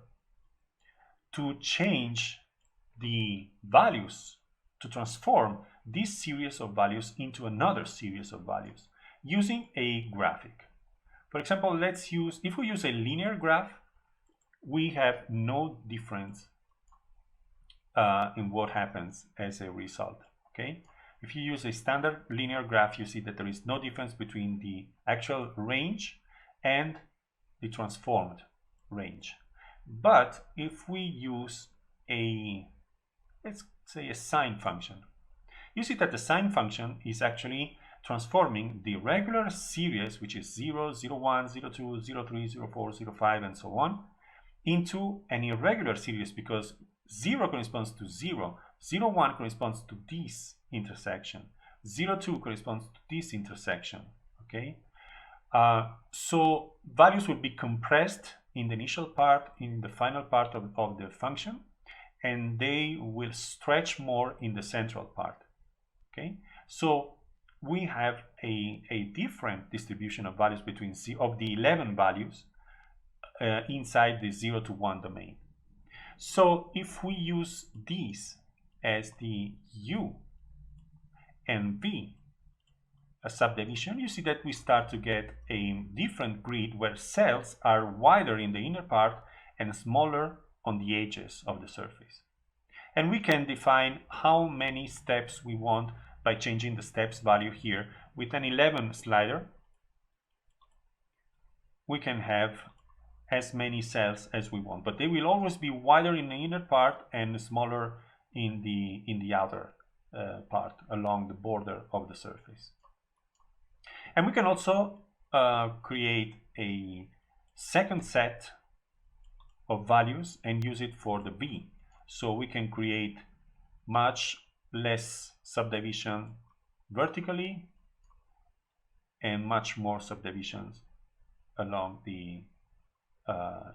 to change the values, to transform this series of values into another series of values using a graphic. For example, if we use a linear graph, we have no difference in what happens as a result. Okay, if you use a standard linear graph, you see that there is no difference between the actual range and the transformed range. But if we use let's say a sine function, you see that the sine function is actually transforming the regular series, which is 0, 0, 1, 0, 2, 0, 3, 0, 4, 0, 5, and so on, into an irregular series, because 0 corresponds to 0, 0, 1 corresponds to this intersection, 0, 2 corresponds to this intersection. Okay, so values will be compressed in the initial part, in the final part of the function, and they will stretch more in the central part. Okay, so we have a different distribution of values between of the 11 values inside the 0 to 1 domain. So if we use these as the U and V a subdivision, you see that we start to get a different grid where cells are wider in the inner part and smaller on the edges of the surface. And we can define how many steps we want by changing the steps value here. With an 11 slider, we can have as many cells as we want, but they will always be wider in the inner part and smaller in the outer part along the border of the surface. And we can also create a second set of values and use it for the B. So we can create much less subdivision vertically and much more subdivisions along the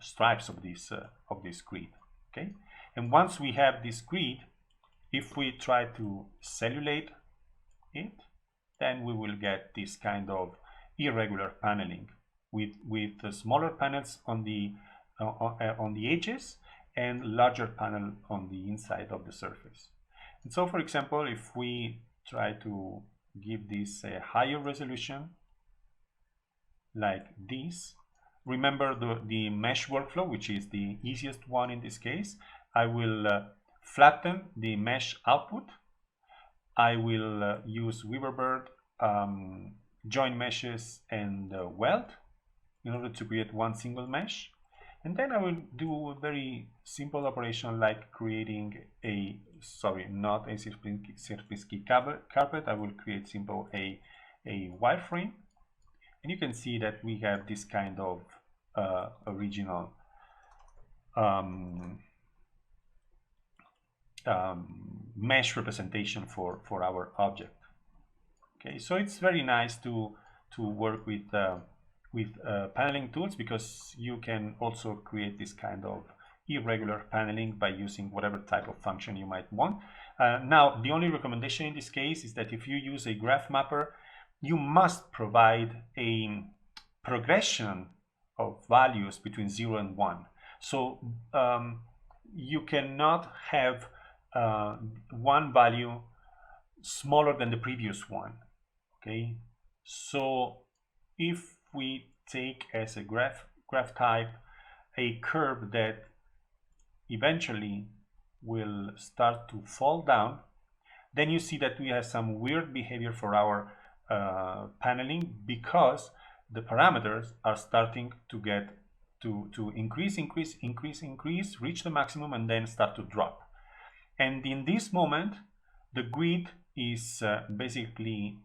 stripes of this grid. Okay, and once we have this grid, if we try to cellulate it, then we will get this kind of irregular paneling with smaller panels on the edges and larger panel on the inside of the surface. And so, for example, if we try to give this a higher resolution like this, remember the mesh workflow, which is the easiest one in this case. I will flatten the mesh output. I will use Weaverbird, join meshes, and weld in order to create one single mesh. And then I will do a very simple operation like creating a, not a Sierpinski carpet. I will create simple a wireframe. And you can see that we have this kind of original mesh representation for our object. Okay, so it's very nice to work with paneling tools, because you can also create this kind of irregular paneling by using whatever type of function you might want. Now, the only recommendation in this case is that if you use a graph mapper, you must provide a progression of values between 0 and 1. So you cannot have one value smaller than the previous one. Okay, so if we take as a graph type a curve that eventually will start to fall down, then you see that we have some weird behavior for our paneling, because the parameters are starting to get to increase, reach the maximum, and then start to drop. And in this moment, the grid is basically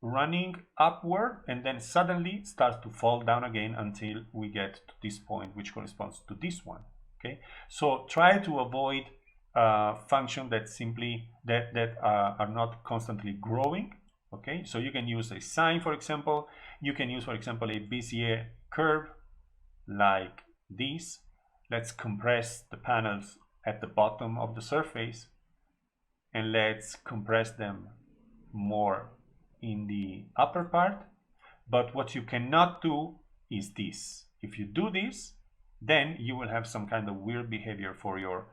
running upward and then suddenly starts to fall down again until we get to this point, which corresponds to this one. Okay, so try to avoid functions that simply are not constantly growing. Okay, so you can use a sine, for example. You can use, for example, a Bezier curve like this. Let's compress the panels at the bottom of the surface, and let's compress them more in the upper part. But what you cannot do is this. If you do this, then you will have some kind of weird behavior for your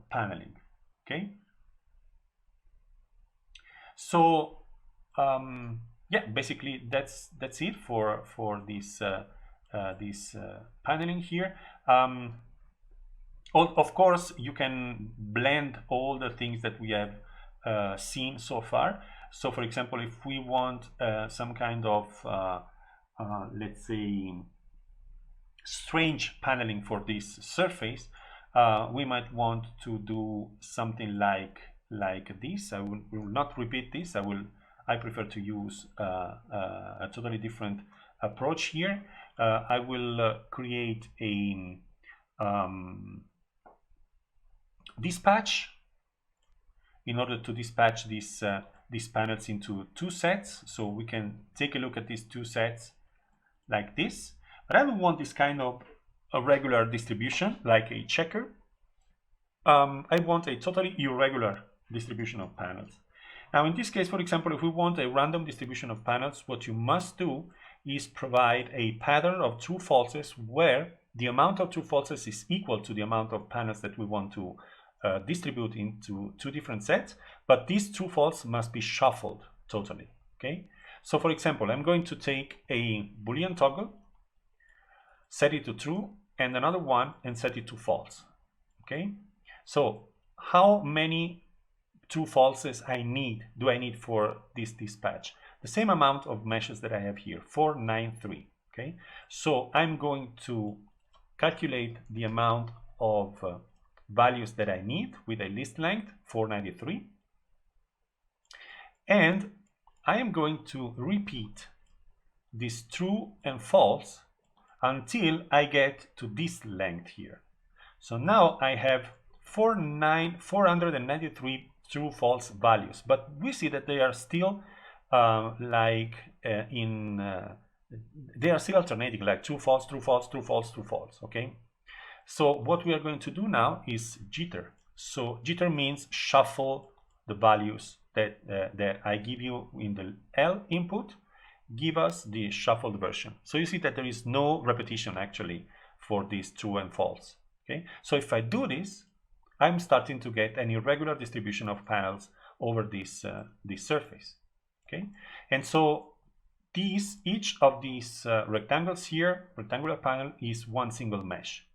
paneling. Okay, so yeah, basically that's it for this paneling here. Of course, you can blend all the things that we have seen so far. So, for example, if we want some kind of let's say strange paneling for this surface, we might want to do something like this. I will not repeat this. I prefer to use a totally different approach here. I will create a dispatch in order to dispatch these panels into two sets. So we can take a look at these two sets like this. But I don't want this kind of a regular distribution like a checker. I want a totally irregular distribution of panels. Now, in this case, for example, if we want a random distribution of panels, what you must do is provide a pattern of true falses where the amount of true falses is equal to the amount of panels that we want to distribute into two different sets, but these true false must be shuffled totally. Okay, So for example, I'm going to take a Boolean toggle, set it to true, and another one and set it to false. Okay, so how many true falses do I need for this dispatch? The same amount of meshes that I have here, 493. Okay, so I'm going to calculate the amount of values that I need with a list length 493, and I am going to repeat this true and false until I get to this length here. So now I have 493 true false values, but we see that they are still they are still alternating, like true false, true false, true false, true false. Okay, so what we are going to do now is jitter. So jitter means shuffle the values that I give you in the L input, give us the shuffled version. So you see that there is no repetition actually for these true and false. Okay, so if I do this, I'm starting to get an irregular distribution of panels over this surface. Okay, and so each of these rectangles here, rectangular panel, is one single mesh.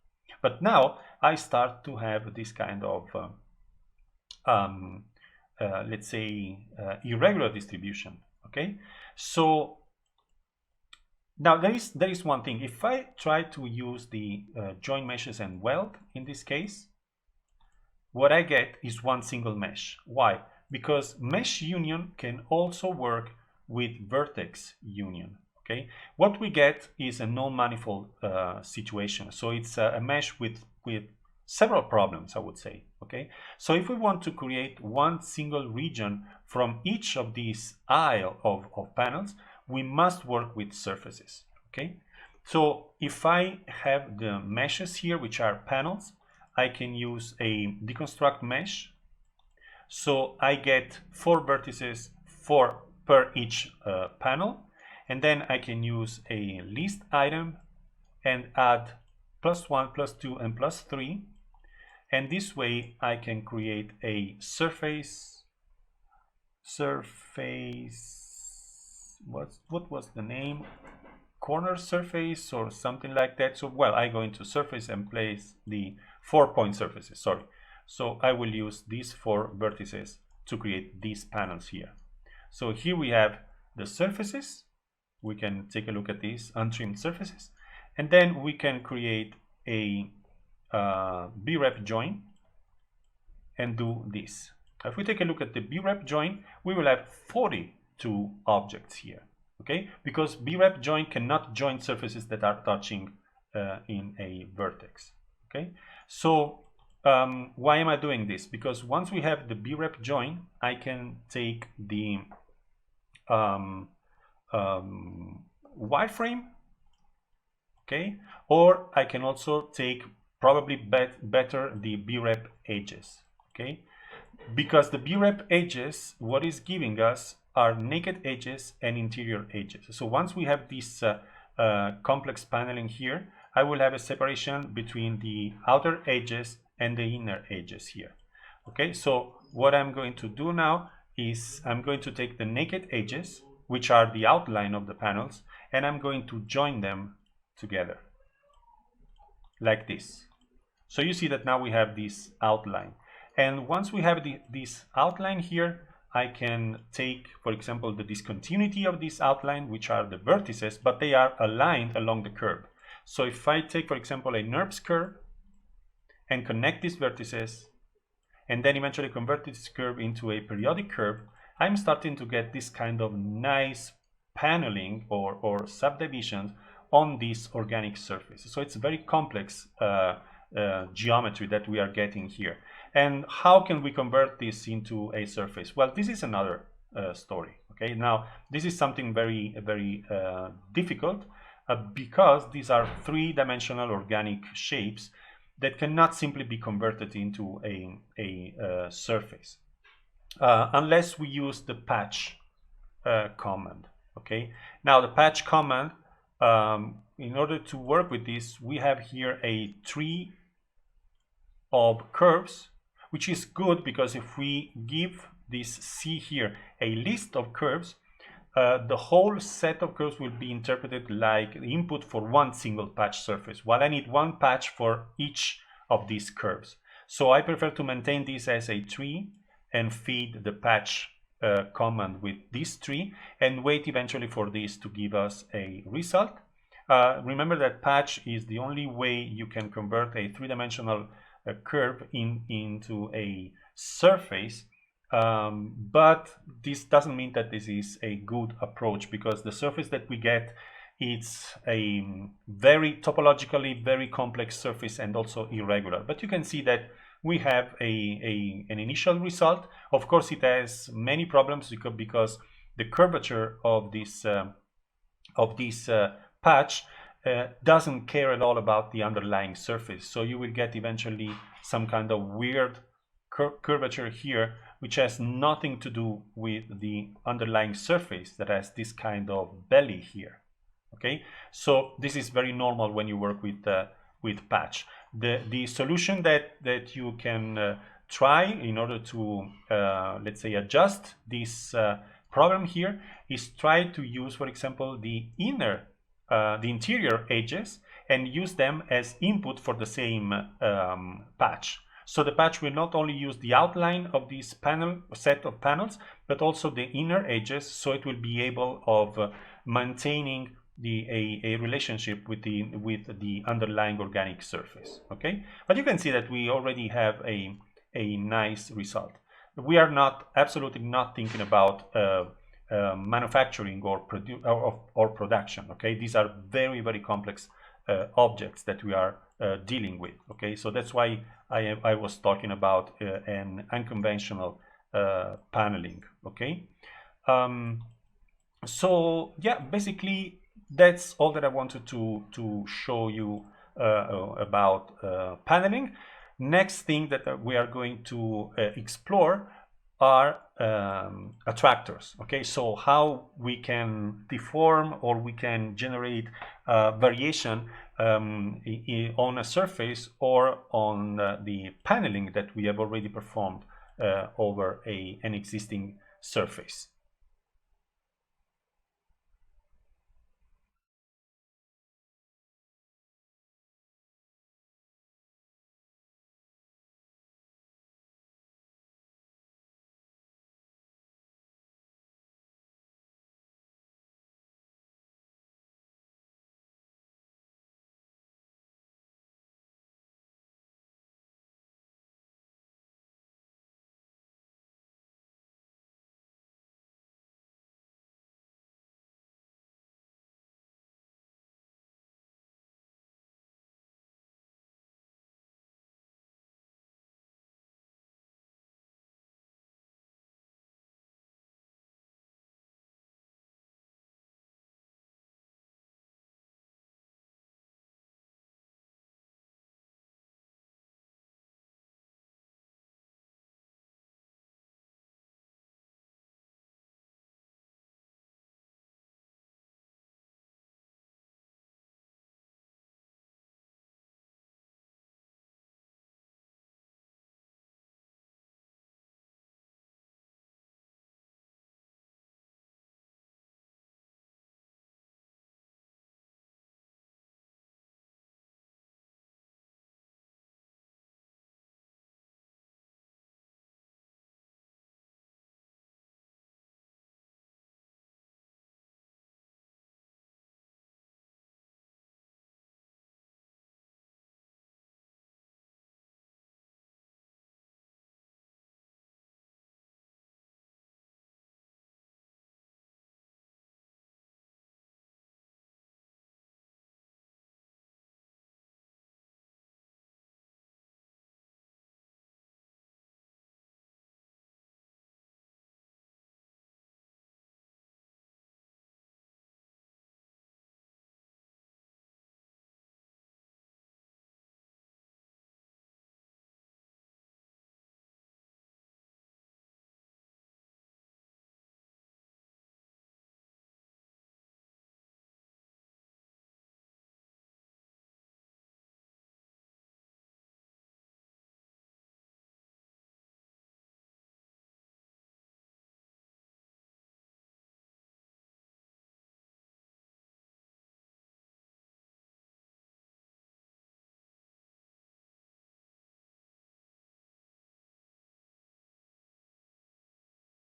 But now I start to have this kind of let's say irregular distribution. Okay, so now there is one thing. If I try to use the join meshes and weld in this case, what I get is one single mesh. Why? Because mesh union can also work with vertex union. Okay, what we get is a non-manifold situation. So it's a mesh with several problems, I would say. Okay, so if we want to create one single region from each of these aisle of panels, we must work with surfaces. Okay, so if I have the meshes here, which are panels, I can use a deconstruct mesh. So I get 4 vertices per each panel, and then I can use a list item and add +1, +2, and +3, and this way I can create a surface. What was the name? Corner surface or something like that. So well, I go into surface and place the 4-point surfaces. Sorry. So I will use these 4 vertices to create these panels here. So here we have the surfaces. We can take a look at these untrimmed surfaces, and then we can create a brep join and do this. If we take a look at the brep join, we will have 42 objects here. Okay, because brep join cannot join surfaces that are touching in a vertex. Okay, so why am I doing this? Because once we have the brep join, I can take the wireframe, okay, or I can also take probably better the brep edges. Okay, because the brep edges, what is giving us are naked edges and interior edges. So once we have this complex paneling here, I will have a separation between the outer edges and the inner edges here. Okay, so what I'm going to do now is I'm going to take the naked edges, which are the outline of the panels, and I'm going to join them together like this. So you see that now we have this outline. And once we have this outline here, I can take, for example, the discontinuity of this outline, which are the vertices, but they are aligned along the curve. So if I take, for example, a NURBS curve and connect these vertices, and then eventually convert this curve into a periodic curve, I'm starting to get this kind of nice paneling or subdivisions on this organic surface. So it's a very complex geometry that we are getting here. And how can we convert this into a surface? Well, this is another story. Okay, now this is something very difficult because these are 3-dimensional organic shapes that cannot simply be converted into a surface unless we use the patch command. Okay, now the patch command, in order to work with this, we have here a tree of curves, which is good because if we give this C here a list of curves, the whole set of curves will be interpreted like the input for one single patch surface, while I need one patch for each of these curves. So I prefer to maintain this as a tree and feed the patch command with this tree and wait eventually for this to give us a result. Remember that patch is the only way you can convert a three-dimensional curve into a surface. But this doesn't mean that this is a good approach, because the surface that we get, it's a very topologically very complex surface and also irregular. But you can see that we have an initial result. Of course, it has many problems because the curvature of this patch doesn't care at all about the underlying surface. So you will get eventually some kind of weird curvature here, which has nothing to do with the underlying surface that has this kind of belly here. Okay, so this is very normal when you work with patch. The solution that you can try in order to let's say adjust this problem here is try to use, for example, the interior edges and use them as input for the same patch. So the patch will not only use the outline of this set of panels, but also the inner edges, so it will be able of maintaining a relationship with the underlying organic surface. Okay, but you can see that we already have a nice result. We are absolutely not thinking about manufacturing or production. Okay, these are very complex objects that we are dealing with. Okay, so that's why I was talking about an unconventional paneling. Okay, so yeah, basically that's all that I wanted to show you about paneling. Next thing that we are going to explore are attractors. Okay, so how we can deform or we can generate variation on a surface or on the paneling that we have already performed over an existing surface.